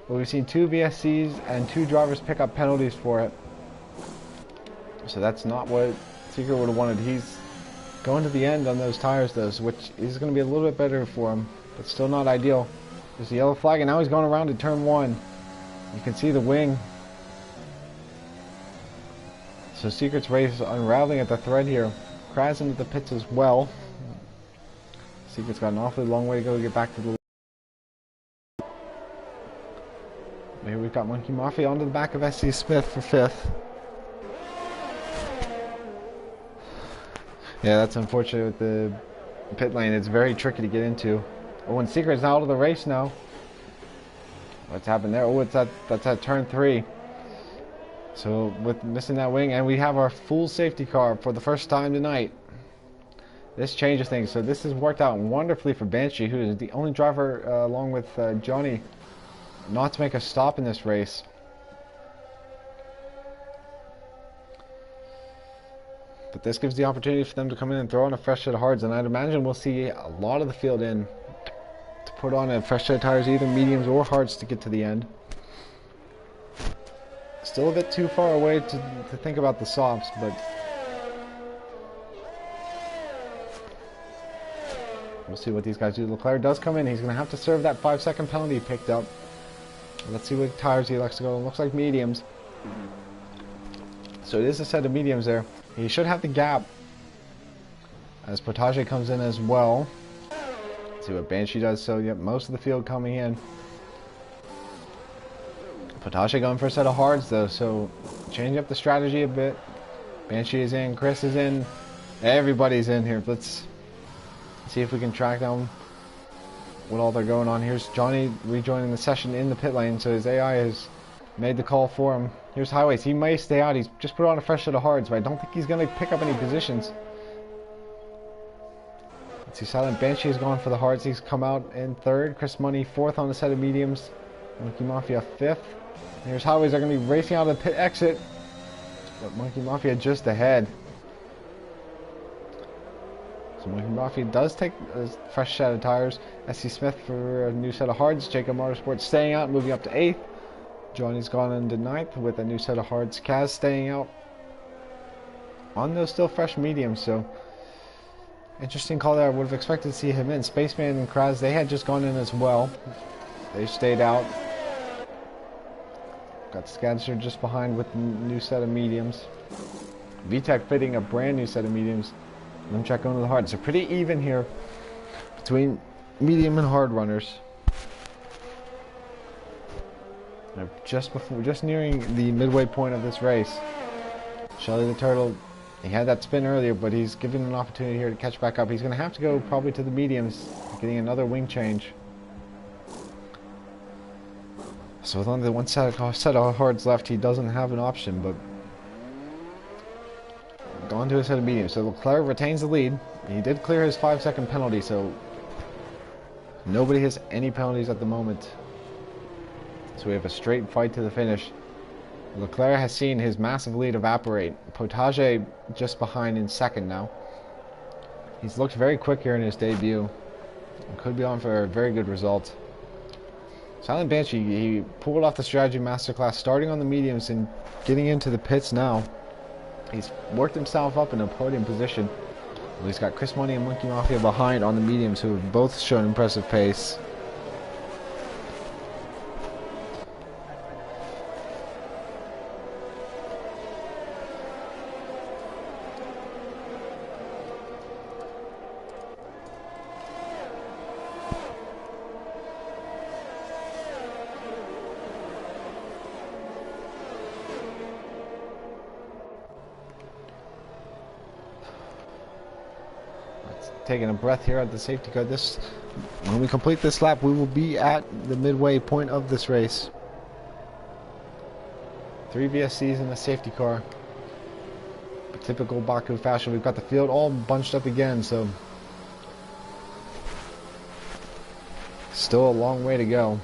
But we've seen 2 VSCs and 2 drivers pick up penalties for it. So that's not what Secret would have wanted. He's going to the end on those tires, though, which is going to be a little bit better for him, but still not ideal. There's the yellow flag, and now he's going around to turn 1. You can see the wing. So Secret's race unraveling at the thread here. Kraz into the pits as well. Secret's got an awfully long way to go to get back to the... Maybe we've got Monkey Mafia onto the back of SC Smith for 5th. Yeah, that's unfortunate with the pit lane. It's very tricky to get into. Oh, and Secret's out of the race now. What's happened there? Oh, that's at turn 3. So with missing that wing, and we have our full safety car for the first time tonight. This changes things. So this has worked out wonderfully for Banshee, who is the only driver, along with Johnny, not to make a stop in this race. But this gives the opportunity for them to come in and throw on a fresh set of hards, and I'd imagine we'll see a lot of the field in to put on a fresh set of tires, either mediums or hards, to get to the end. Still a bit too far away to think about the softs, but we'll see what these guys do. Leclerc does come in. He's going to have to serve that 5-second penalty he picked up. Let's see what tires he likes to go. It looks like mediums. So it is a set of mediums there. He should have the gap as Potage comes in as well. Let's see what Banshee does. So yep, most of the field coming in. Potage going for a set of hards though, so change up the strategy a bit. Banshee is in, Chris is in, everybody's in here. Let's see if we can track down what all they're going on. Here's Johnny rejoining the session in the pit lane, so his AI has made the call for him. Here's Highways. He may stay out. He's just put on a fresh set of hards, but I don't think he's going to pick up any positions. Let's see, Silent Banshee has gone for the hards. He's come out in 3rd. Chris Money 4th on the set of mediums. Monkey Mafia 5th. Here's Highways. They're going to be racing out of the pit exit, but Monkey Mafia just ahead. So Monkey Mafia does take a fresh set of tires. SC Smith for a new set of hards. JKeSport staying out, moving up to 8th. Johnny's gone into 9th with a new set of hards. Kaz staying out on those still fresh mediums. So interesting call there. I would have expected to see him in. Spaceman and Kraz, they had just gone in as well. They stayed out. Got Scadster just behind with a new set of mediums. VTech fitting a brand new set of mediums. Limchak going to the hard. So pretty even here between medium and hard runners. Just nearing the midway point of this race. Shelly the Turtle, he had that spin earlier, but he's given an opportunity here to catch back up. He's going to have to go probably to the mediums, getting another wing change. So with only one set of hards left, he doesn't have an option, but gone to a set of mediums. So Leclerc retains the lead. He did clear his 5-second penalty, so nobody has any penalties at the moment. So we have a straight fight to the finish. Leclerc has seen his massive lead evaporate. Potage just behind in 2nd now. He's looked very quick here in his debut. And could be on for a very good result. Silent Banshee, he pulled off the strategy masterclass, starting on the mediums and getting into the pits now. He's worked himself up in a podium position. Well, he's got Chris Money and Monkey Mafia behind on the mediums, who have both shown impressive pace. Taking a breath here at the safety car. When we complete this lap, we will be at the midway point of this race. 3 VSCs in a safety car. Typical Baku fashion, we've got the field all bunched up again, so still a long way to go.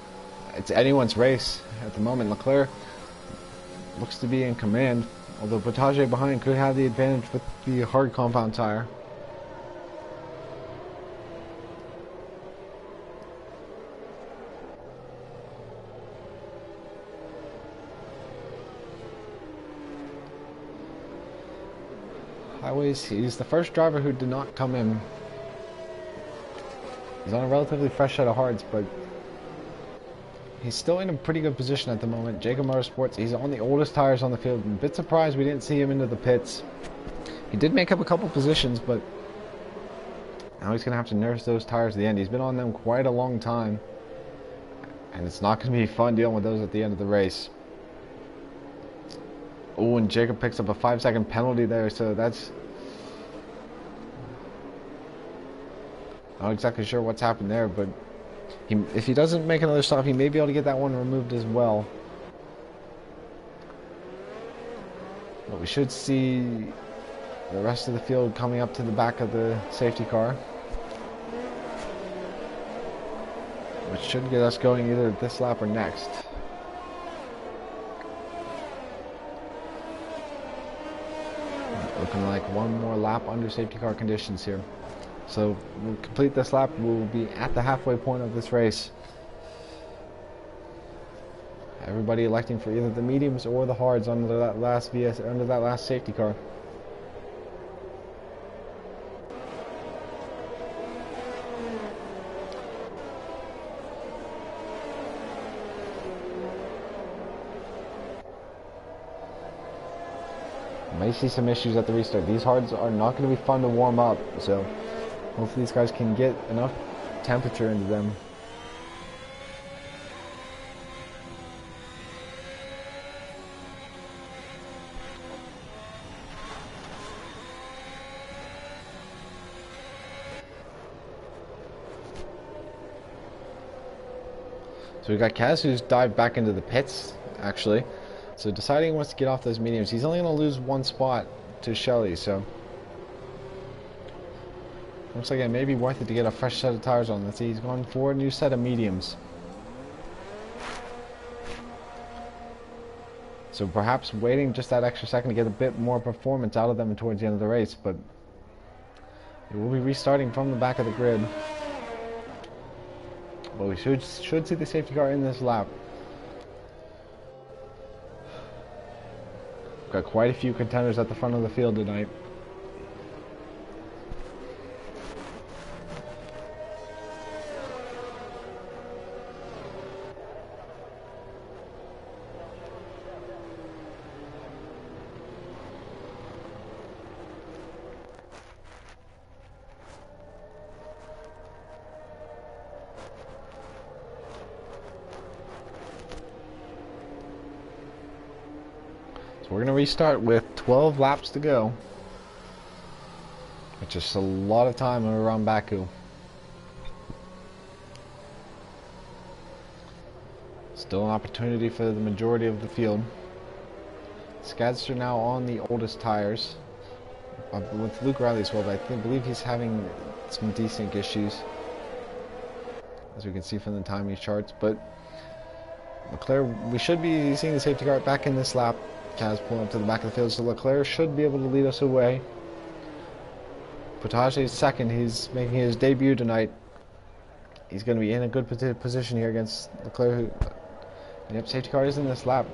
It's anyone's race at the moment. Leclerc looks to be in command, although Potage behind could have the advantage with the hard compound tire. Highways, he's the first driver who did not come in. He's on a relatively fresh set of hards, but he's still in a pretty good position at the moment. JKeSport Motorsports, he's on the oldest tires on the field. I'm a bit surprised we didn't see him into the pits. He did make up a couple positions, but now he's going to have to nurse those tires at the end. He's been on them quite a long time, and it's not going to be fun dealing with those at the end of the race. Oh, and Jacob picks up a 5-second penalty there, so that's not exactly sure what's happened there, but if he doesn't make another stop, he may be able to get that one removed as well. But we should see the rest of the field coming up to the back of the safety car, which should get us going either this lap or next. Looking like one more lap under safety car conditions here. So we'll complete this lap. We'll be at the halfway point of this race. Everybody electing for either the mediums or the hards under that last safety car. May see some issues at the restart. These hards are not going to be fun to warm up, so hopefully these guys can get enough temperature into them. So we got Kaz, who's dived back into the pits, actually. So deciding he wants to get off those mediums. He's only going to lose one spot to Shelly, so looks like it may be worth it to get a fresh set of tires on. Let's see, he's going for a new set of mediums. So perhaps waiting just that extra second to get a bit more performance out of them towards the end of the race, but it will be restarting from the back of the grid. But we should see the safety car in this lap. Got quite a few contenders at the front of the field tonight. We're going to restart with 12 laps to go, which is a lot of time around Baku. Still an opportunity for the majority of the field. Scads are now on the oldest tires, with Luke Riley as well, but I believe he's having some desync issues, as we can see from the timing charts. But Leclerc, we should be seeing the safety car back in this lap. Kaz pulling up to the back of the field, so Leclerc should be able to lead us away. Potage is second. He's making his debut tonight. He's going to be in a good position here against Leclerc. Yep, safety car is in this lap.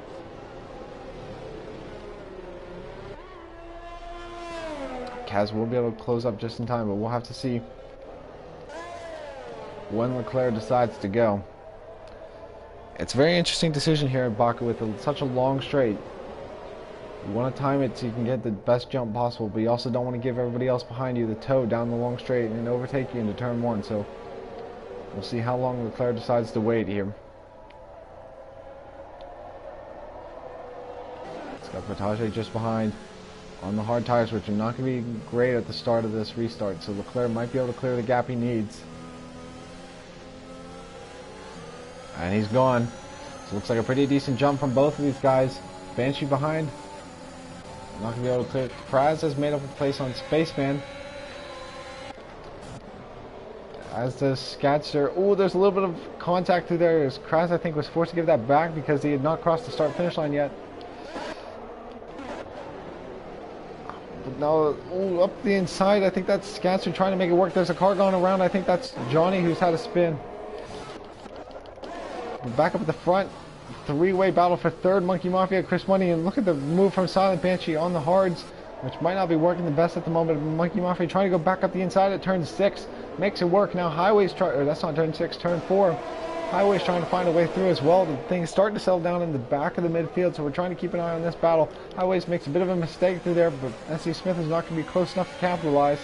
Kaz will be able to close up just in time, but we'll have to see when Leclerc decides to go. It's a very interesting decision here at Baku with such a long straight. You want to time it so you can get the best jump possible, but you also don't want to give everybody else behind you the toe down the long straight and overtake you into turn one. So we'll see how long Leclerc decides to wait here. It's got Potage just behind on the hard tires, which are not going to be great at the start of this restart. So Leclerc might be able to clear the gap he needs. And he's gone. So it looks like a pretty decent jump from both of these guys. Banshee behind. Not going to be able to clear it. Kraz has made up a place on Spaceman. As does Scatster. Oh, there's a little bit of contact through there. Kraz, I think, was forced to give that back because he had not crossed the start-finish line yet. But now, ooh, up the inside, I think that's Scatster trying to make it work. There's a car going around. I think that's Johnny who's had a spin. Back up at the front. Three-way battle for third. Monkey Mafia, Chris Money, and look at the move from Silent Banshee on the hards, which might not be working the best at the moment. Monkey Mafia trying to go back up the inside at turn 6. Makes it work. Now Highway's or that's not turn 6, turn 4. Highway's trying to find a way through as well. The thing's starting to settle down in the back of the midfield, so we're trying to keep an eye on this battle. Highways makes a bit of a mistake through there, but S.C. Smith is not going to be close enough to capitalize.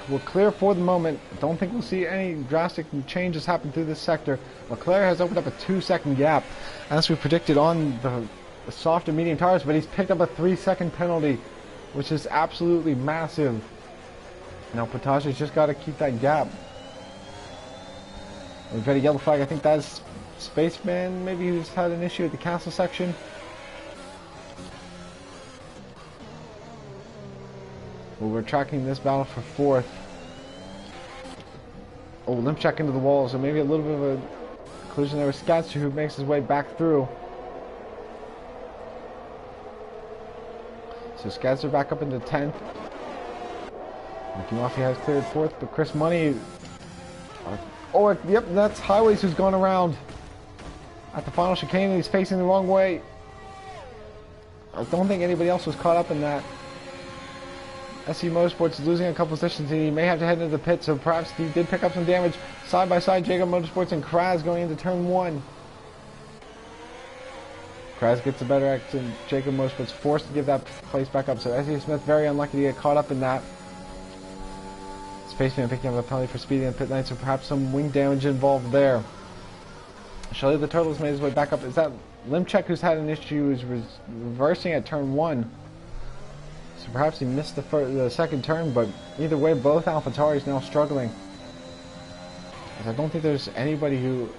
We're clear for the moment. Don't think we'll see any drastic changes happen through this sector. Leclerc has opened up a 2-second gap, as we predicted on the soft and medium tires, but he's picked up a 3-second penalty, which is absolutely massive. Now Potashe's just got to keep that gap. We've got a yellow flag. I think that's Spaceman, maybe who's had an issue at the castle section. Well, we're tracking this battle for 4th. Oh, limp check into the wall, so maybe a little bit of a collision there with Scatster, who makes his way back through. So Scatster back up into 10th. Monkey Mafia has cleared 4th, but Chris Money... oh, yep, that's Highways who's gone around at the final chicane, and he's facing the wrong way. I don't think anybody else was caught up in that. SC Motorsports is losing a couple positions, and he may have to head into the pit, so perhaps he did pick up some damage. Side by side, Jacob Motorsports and Kraz going into turn 1. Kraz gets a better action. Jacob Motorsports forced to give that place back up, so SC Smith very unlucky to get caught up in that. Spaceman picking up a penalty for speeding in the pit lane, so perhaps some wing damage involved there. Shelly the Turtle's made his way back up. Is that Limchek who's had an issue, who's reversing at turn 1? So perhaps he missed the second turn, but either way, both AlphaTauris now struggling. I don't think there's anybody who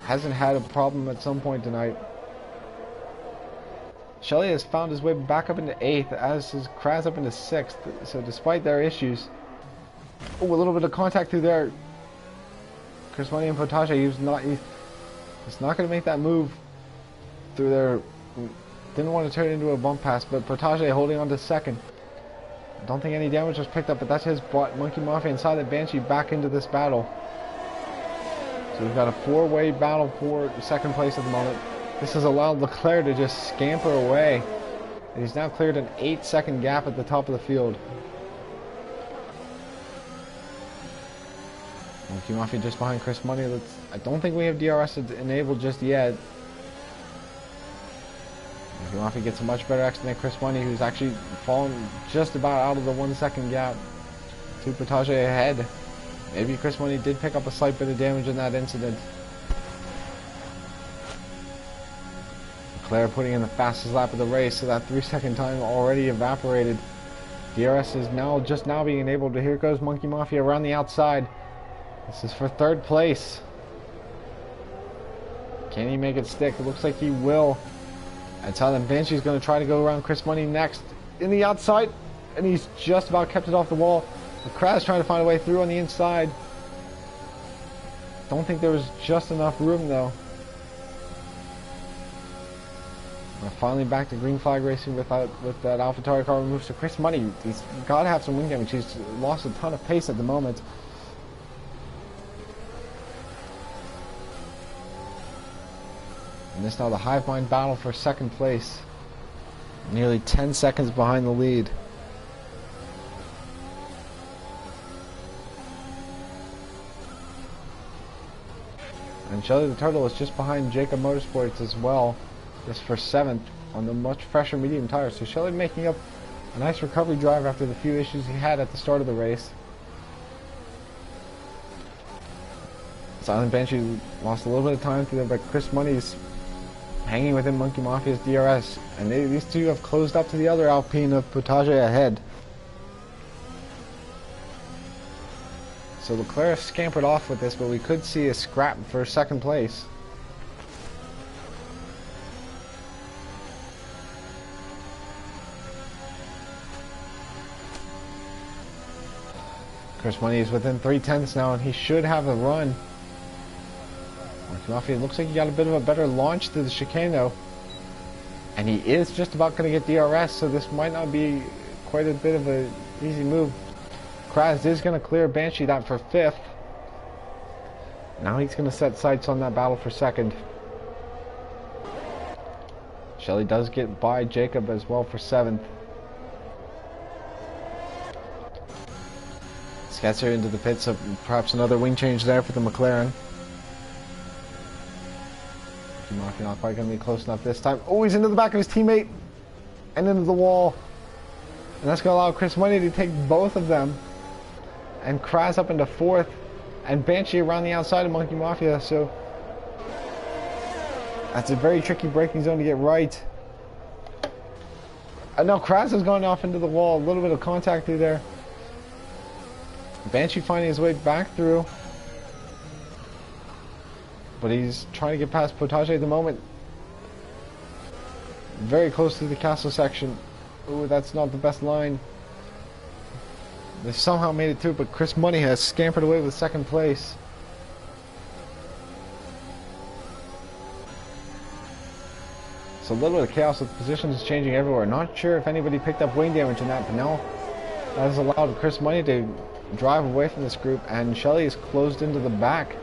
hasn't had a problem at some point tonight. Shelly has found his way back up into 8th, as is Kraz up into 6th. So despite their issues, oh, a little bit of contact through there. Chris Money and Potashe, he's not going to make that move through there. Didn't want to turn it into a bump pass, but Potashe holding on to 2nd. I don't think any damage was picked up, but that's his brought Monkey Mafia and Silent Banshee back into this battle. So we've got a 4-way battle for 2nd place at the moment. This has allowed Leclerc to just scamper away, and he's now cleared an 8-second gap at the top of the field. Monkey Mafia just behind Chris Money. I don't think we have DRS enabled just yet. Monkey Mafia gets a much better action than Chris Money, who's actually fallen just about out of the 1-second gap. To Potashe ahead. Maybe Chris Money did pick up a slight bit of damage in that incident. Leclerc putting in the fastest lap of the race, so that 3-second time already evaporated. DRS is just now being enabled, but here goes Monkey Mafia around the outside. This is for 3rd place. Can he make it stick? It looks like he will. And Silent Banshee's going to try to go around Chris Money next. In the outside, and he's just about kept it off the wall. The Kraz trying to find a way through on the inside. Don't think there was just enough room though. We're finally back to green flag racing with that AlphaTauri car removed. So Chris Money, he's got to have some wing damage. He's lost a ton of pace at the moment. And this now the hive mind battle for 2nd place. Nearly 10 seconds behind the lead. And Shelly the Turtle is just behind Jacob Motorsports as well, just for 7th on the much fresher medium tires. So Shelly making up a nice recovery drive after the few issues he had at the start of the race. Silent Banshee lost a little bit of time through there, but Chris Money's hanging within Monkey Mafia's DRS, and these two have closed up to the other Alpine of Potashe ahead. So Leclerc scampered off with this, but we could see a scrap for 2nd place. Chris Money is within 3/10 now, and he should have a run. Mafia looks like he got a bit of a better launch through the chicane though. And he is just about going to get DRS, so this might not be quite a bit of an easy move. Kraz is going to clear Banshee that for 5th. Now he's going to set sights on that battle for 2nd. Shelley does get by Jacob as well for 7th. Gets her into the pits, so perhaps another wing change there for the McLaren. Mafia not quite going to be close enough this time. Oh, he's into the back of his teammate and into the wall. And that's going to allow Chris Money to take both of them. And Kraz up into 4th. And Banshee around the outside of Monkey Mafia. So that's a very tricky braking zone to get right. And now Kraz has gone off into the wall. A little bit of contact through there. Banshee finding his way back through. But he's trying to get past Potage at the moment. Very close to the castle section. Ooh, that's not the best line. They somehow made it through, but Chris Money has scampered away with 2nd place. So a little bit of chaos with positions changing everywhere. Not sure if anybody picked up wing damage in that, but now that has allowed Chris Money to drive away from this group, and Shelley is closed into the back.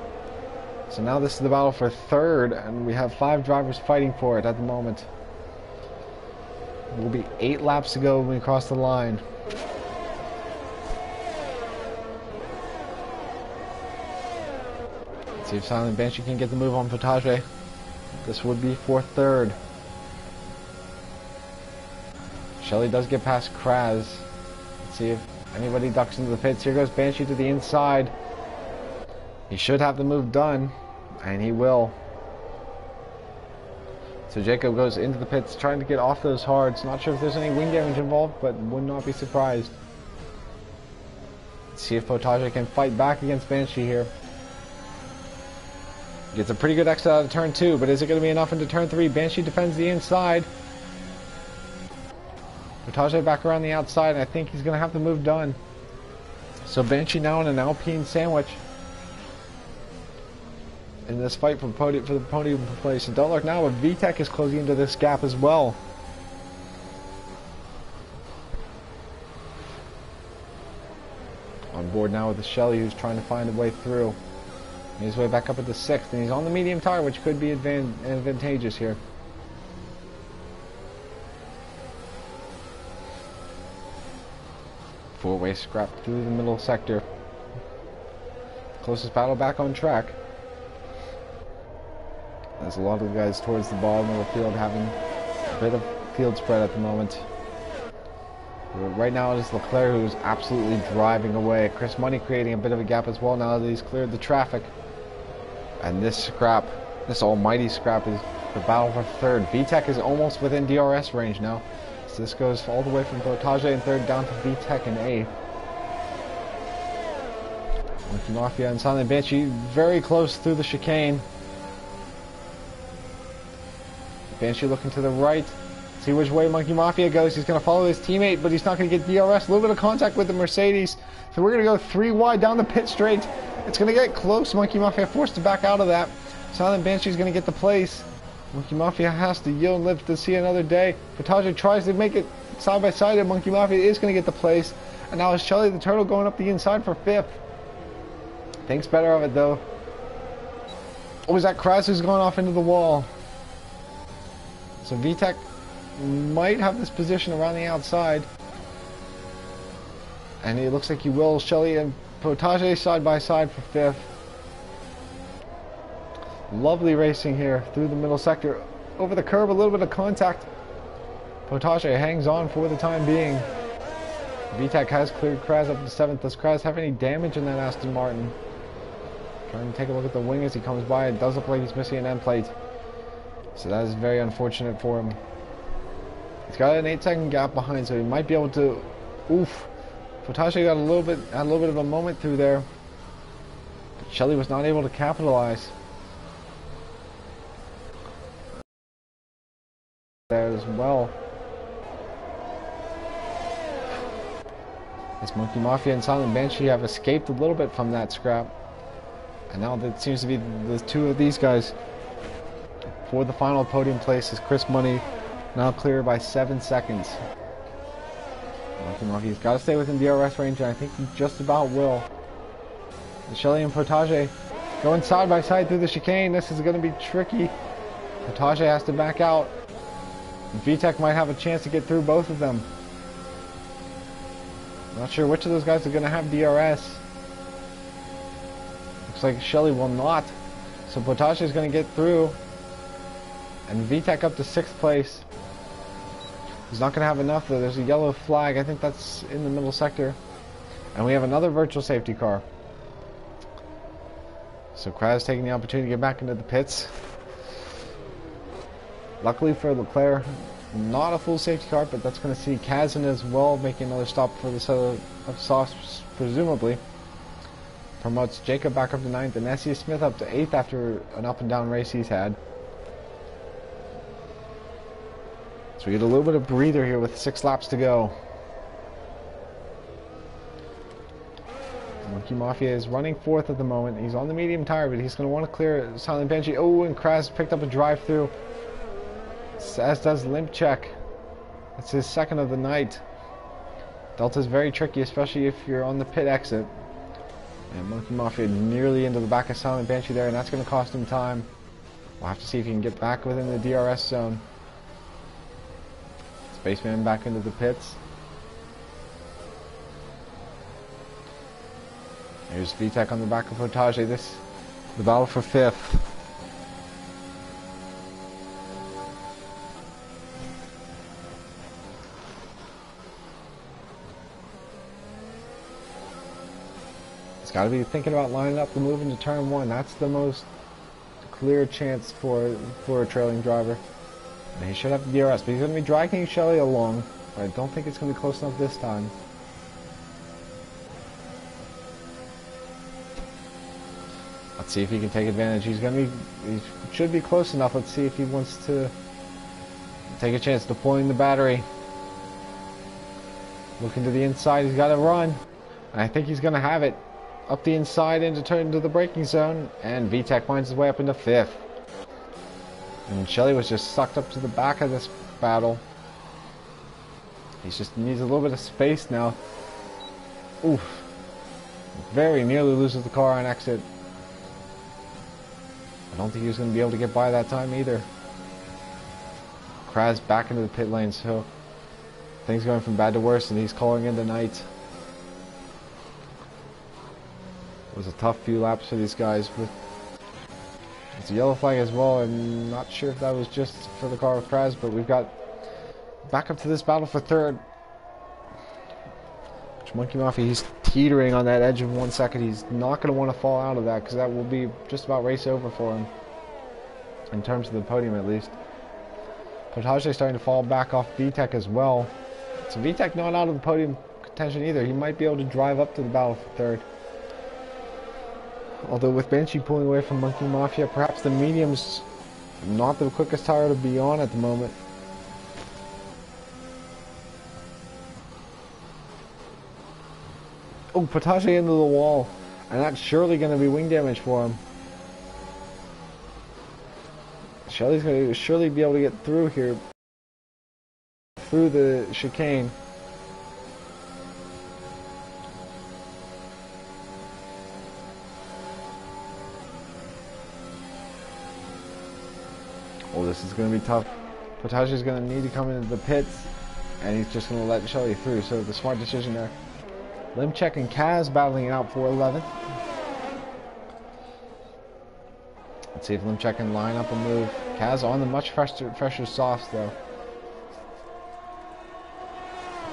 So now this is the battle for 3rd, and we have 5 drivers fighting for it at the moment. It will be 8 laps to go when we cross the line. Let's see if Silent Banshee can get the move on Potage. This would be for 3rd. Shelley does get past Kraz. Let's see if anybody ducks into the pits. Here goes Banshee to the inside. He should have the move done, and he will. So Jacob goes into the pits trying to get off those hards. Not sure if there's any wing damage involved, but would not be surprised. Let's see if Potage can fight back against Banshee here. Gets a pretty good exit out of turn 2, but is it going to be enough into turn 3? Banshee defends the inside. Potage back around the outside, and I think he's going to have the move done. So Banshee now in an Alpine sandwich in this fight for the podium place. And don't look now, but VTech is closing into this gap as well. On board now with the Shelley, who's trying to find a way through. His way back up at the 6th, and he's on the medium tire, which could be advantageous here. Four-way scrap through the middle sector. Closest battle back on track. There's a lot of the guys towards the bottom of the field having a bit of field spread at the moment. Right now it is Leclerc who's absolutely driving away. Chris Money creating a bit of a gap as well now that he's cleared the traffic. And this scrap, this almighty scrap, is the battle for 3rd. VTech is almost within DRS range now. So this goes all the way from Potage in 3rd down to VTech in 8th. Monkey Mafia and Silent Banshee very close through the chicane. Banshee looking to the right. See which way Monkey Mafia goes. He's going to follow his teammate, but he's not going to get DRS. A little bit of contact with the Mercedes. So we're going to go 3 wide down the pit straight. It's going to get close. Monkey Mafia forced to back out of that. Silent Banshee is going to get the place. Monkey Mafia has to yield and live to see another day. Potage tries to make it side by side, and Monkey Mafia is going to get the place. And now it's Shelley the Turtle going up the inside for 5th. Thinks better of it though. Oh, is that Kraz who's going off into the wall? So VTech might have this position around the outside. And it looks like he will. Shelley and Potage side by side for 5th. Lovely racing here through the middle sector. Over the curb, a little bit of contact. Potage hangs on for the time being. VTech has cleared Kraz up to 7th. Does Kraz have any damage in that Aston Martin? Trying to take a look at the wing as he comes by. It does look like he's missing an end plate. So that is very unfortunate for him. He's got an 8-second gap behind, so he might be able to. Oof! Potage got a little bit of a moment through there. But Shelley was not able to capitalize. There as well. As Monkey Mafia and Silent Banshee have escaped a little bit from that scrap. And now it seems to be the two of these guys for the final podium place. Is Chris Money now clear by 7 seconds. Monkey Mafia's got to stay within DRS range, and I think he just about will. And Shelly and Potage going side by side through the chicane. This is going to be tricky. Potage has to back out. VTech might have a chance to get through both of them. Not sure which of those guys are going to have DRS. Looks like Shelly will not. So Potage is going to get through. And VTech up to 6th place. He's not going to have enough though. There's a yellow flag. I think that's in the middle sector. And we have another virtual safety car. So Kraz taking the opportunity to get back into the pits. Luckily for Leclerc, not a full safety car, but that's going to see Kazan as well making another stop for the set of softs, presumably. Promotes Jacob back up to 9th and S.E. Smith up to 8th after an up and down race he's had. So we get a little bit of breather here with 6 laps to go. Monkey Mafia is running 4th at the moment. He's on the medium tire, but he's going to want to clear Silent Banshee. Oh, and Kraz picked up a drive-through. As does Limp Check. That's his 2nd of the night. Delta's very tricky, especially if you're on the pit exit. And Monkey Mafia nearly into the back of Silent Banshee there, and that's going to cost him time. We'll have to see if he can get back within the DRS zone. Spaceman back into the pits. Here's VTech on the back of Potage. This the battle for 5th. He's got to be thinking about lining up the move into turn 1. That's the most clear chance for a trailing driver. And he should have the DRS, but he's going to be dragging Shelly along. But I don't think it's going to be close enough this time. Let's see if he can take advantage. He should be close enough. Let's see if he wants to take a chance deploying the battery. Looking to the inside, he's got to run. And I think he's going to have it. Up the inside into the braking zone. And VTech finds his way up into 5th. And Shelly was just sucked up to the back of this battle. He just needs a little bit of space now. Oof. Very nearly loses the car on exit. I don't think he was going to be able to get by that time either. Kraz back into the pit lane, so things going from bad to worse, and he's calling in the night. It was a tough few laps for these guys. It's a yellow flag as well. I'm not sure if that was just for the car of Kraz, but we've got back up to this battle for 3rd. Monkey Mafia, he's teetering on that edge of 1 second. He's not going to want to fall out of that because that will be just about race over for him. In terms of the podium at least. Potage is starting to fall back off VTech as well. So VTech not out of the podium contention either. He might be able to drive up to the battle for 3rd. Although with Banshee pulling away from Monkey Mafia, perhaps the medium's not the quickest tire to be on at the moment. Oh, Potage into the wall. And that's surely going to be wing damage for him. Shelly's going to surely be able to get through here. Through the chicane. Oh, this is going to be tough. Potage is going to need to come into the pits. And he's just going to let Shelly through. So the smart decision there. Limchek and Kaz battling it out for 11th. Let's see if Limchek can line up a move. Kaz on the much fresher softs though.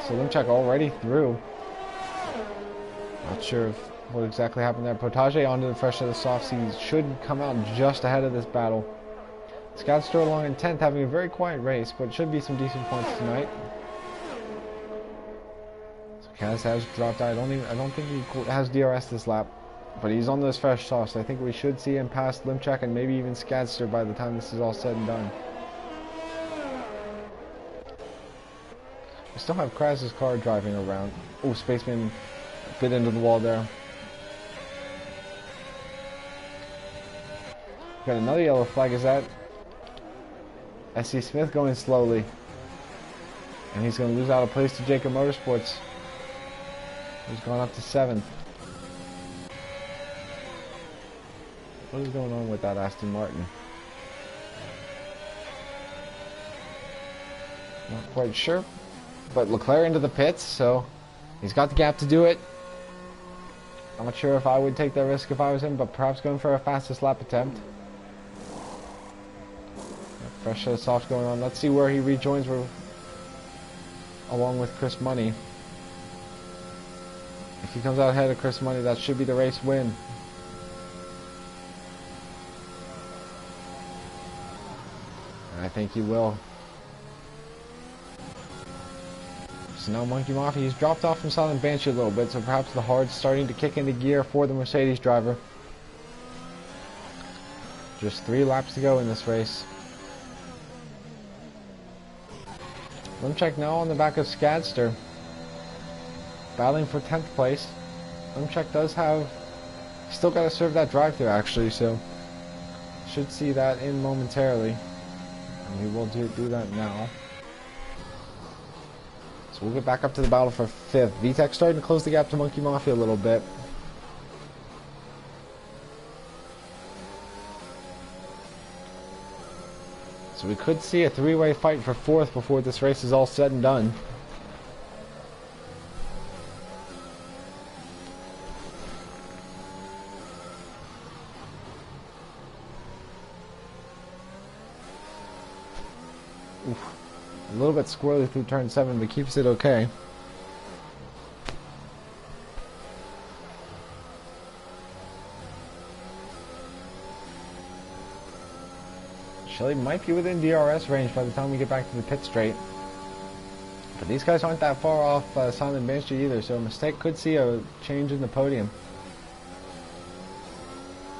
So Limchek already through. Not sure what exactly happened there. Potage onto the fresh of the softs. He should come out just ahead of this battle. Scott's still along in 10th, having a very quiet race, but should be some decent points tonight. Kaz has dropped out. I don't think he has DRS this lap, but he's on those fresh softs. So I think we should see him pass Limchek and maybe even Skadster by the time this is all said and done. We still have Kras's car driving around. Oh, Spaceman bit into the wall there. Got another yellow flag. Is that SC Smith going slowly? And he's going to lose out a place to JK Motorsports. He's gone up to 7th. What is going on with that Aston Martin? Not quite sure. But Leclerc into the pits, so he's got the gap to do it. I'm not sure if I would take that risk if I was him, but perhaps going for a fastest lap attempt. Fresh set of softs going on. Let's see where he rejoins along with Chris Money. If he comes out ahead of Chris Money, that should be the race win. And I think he will. So now Monkey Mafia, he's dropped off from Silent Banshee a little bit, so perhaps the hard's starting to kick into gear for the Mercedes driver. Just 3 laps to go in this race. Limchek now on the back of Skadster, battling for 10th place. Limchek does have, still got to serve that drive-thru actually, so should see that in momentarily. And we will do that now. So we'll get back up to the battle for 5th. VTEC starting to close the gap to Monkey Mafia a little bit. So we could see a 3-way fight for 4th before this race is all said and done. Oof. A little bit squirrely through turn 7, but keeps it okay. Shelley might be within DRS range by the time we get back to the pit straight. But these guys aren't that far off Silent Banshee either, so a mistake could see a change in the podium.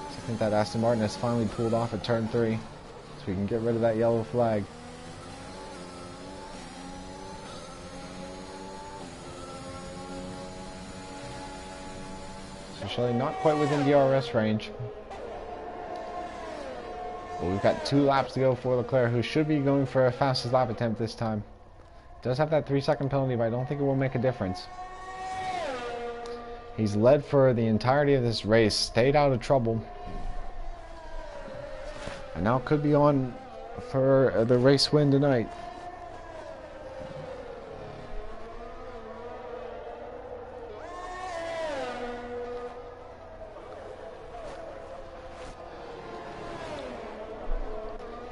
So I think that Aston Martin has finally pulled off at turn 3, so we can get rid of that yellow flag. So Shelley not quite within DRS range. Well, we've got 2 laps to go for Leclerc, who should be going for a fastest lap attempt this time. Does have that 3-second penalty, but I don't think it will make a difference. He's led for the entirety of this race, stayed out of trouble, and now could be on for the race win tonight.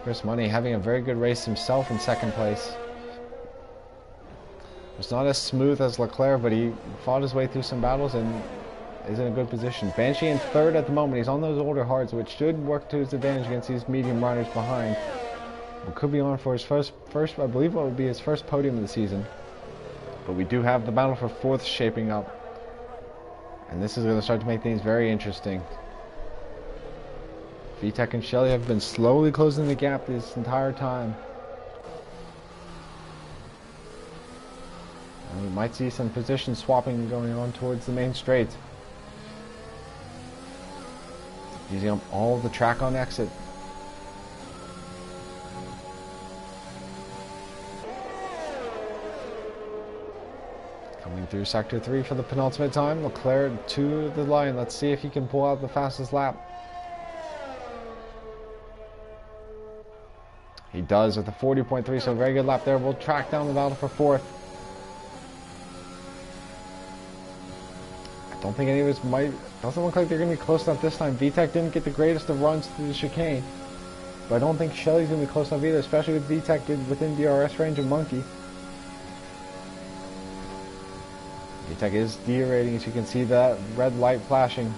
Chris Money having a very good race himself in 2nd place. It's not as smooth as Leclerc, but he fought his way through some battles and is in a good position. Banshee in 3rd at the moment. He's on those older hards, which should work to his advantage against these medium riders behind. He could be on for his first, I believe it would be his first podium of the season. But we do have the battle for 4th shaping up. And this is going to start to make things very interesting. VTEC and Shelley have been slowly closing the gap this entire time. And we might see some position swapping going on towards the main straight. Using up all of the track on exit. Coming through sector 3 for the penultimate time. Leclerc to the line. Let's see if he can pull out the fastest lap. He does with a 40.3, so a very good lap there. We'll track down the battle for 4th. I don't think any of us doesn't look like they're going to be close enough this time. VTEC didn't get the greatest of runs through the chicane. But I don't think Shelley's going to be close enough either, especially with VTEC within DRS range of Monkey. VTEC is deaerating, as you can see that red light flashing.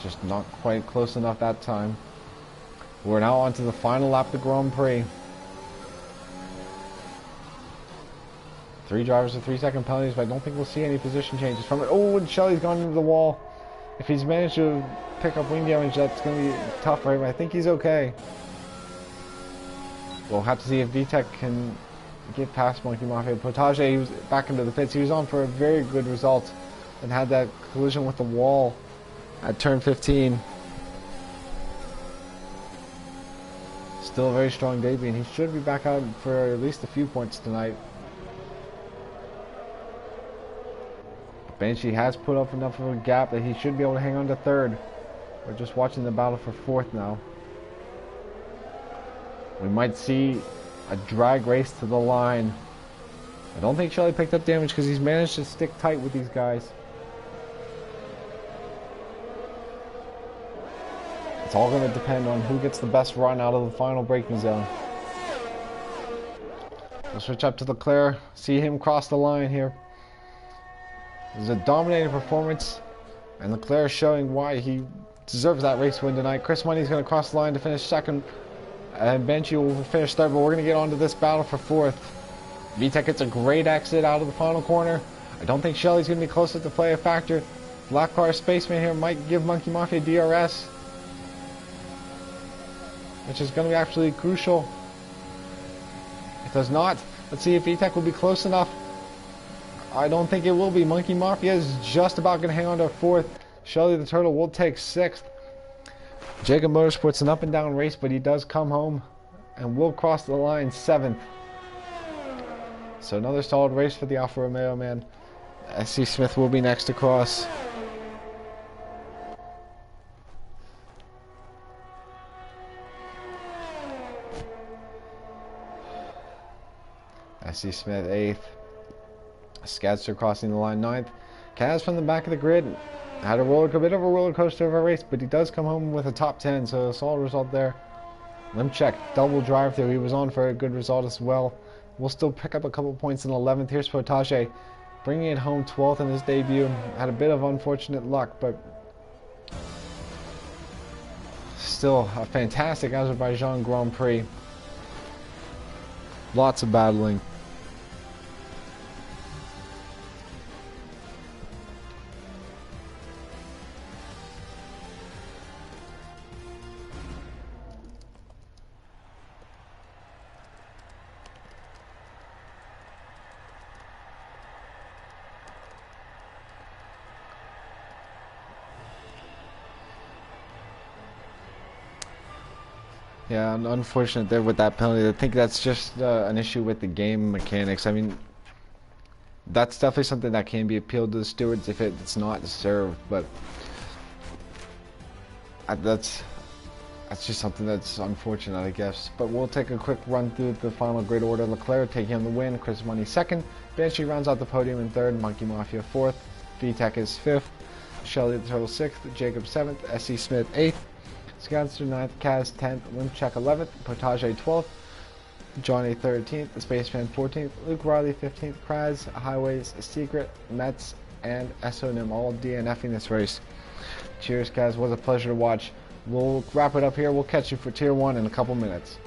Just not quite close enough that time. We're now on to the final lap of the Grand Prix. 3 drivers with 3-second penalties, but I don't think we'll see any position changes from it. Oh, and Shelley's gone into the wall. If he's managed to pick up wing damage, that's going to be tough for him. I think he's okay. We'll have to see if VTEC can get past Monkey Mafia. Potage, he was back into the pits. He was on for a very good result and had that collision with the wall at turn 15. Still a very strong debut, and he should be back out for at least a few points tonight. Banshee has put up enough of a gap that he should be able to hang on to third. We're just watching the battle for fourth now. We might see a drag race to the line. I don't think Shelly picked up damage because he's managed to stick tight with these guys. It's all going to depend on who gets the best run out of the final braking zone. We'll switch up to Leclerc. See him cross the line here. This is a dominating performance, and Leclerc is showing why he deserves that race win tonight. Chris Money's going to cross the line to finish second, and Banshee will finish third, but we're going to get on to this battle for fourth. VTech gets a great exit out of the final corner. I don't think Shelly's going to be close enough to play a factor. Black Car Spaceman here might give Monkey Mafia DRS, which is going to be absolutely crucial. It does not. Let's see if VTech will be close enough. I don't think it will be. Monkey Mafia is just about going to hang on to fourth. Shelly the Turtle will take sixth. Jacob Motorsport's an up and down race, but he does come home and will cross the line seventh. So another solid race for the Alfa Romeo man. SC Smith will be next to cross. SC Smith 8th. Skadster crossing the line 9th. Kaz from the back of the grid had a bit of a roller coaster of a race, but he does come home with a top 10, so a solid result there. Limchek, double drive through. He was on for a good result as well. We'll still pick up a couple points in 11th. Here's Potage, bringing it home 12th in his debut. Had a bit of unfortunate luck, but still a fantastic Azerbaijan Grand Prix. Lots of battling. Yeah, unfortunate there with that penalty. I think that's just an issue with the game mechanics. I mean, that's definitely something that can be appealed to the stewards if it's not served, but that's just something that's unfortunate, I guess. But we'll take a quick run through the final grid order. Leclerc taking home the win, Chris Money second, Banshee rounds out the podium in third, Monkey Mafia fourth, VTech is fifth, Shelly the Turtle sixth, Jacob seventh, SC Smith eighth, Skadster 9th, Kaz 10th, Limchek 11th, Potage 12th, Johnny 13th, the Spaceman 14th, Luke Riley 15th, Kraz, Highways, Secret, Mets, and SONIM all DNFing this race. Cheers, Kaz. Was a pleasure to watch. We'll wrap it up here. We'll catch you for Tier 1 in a couple minutes.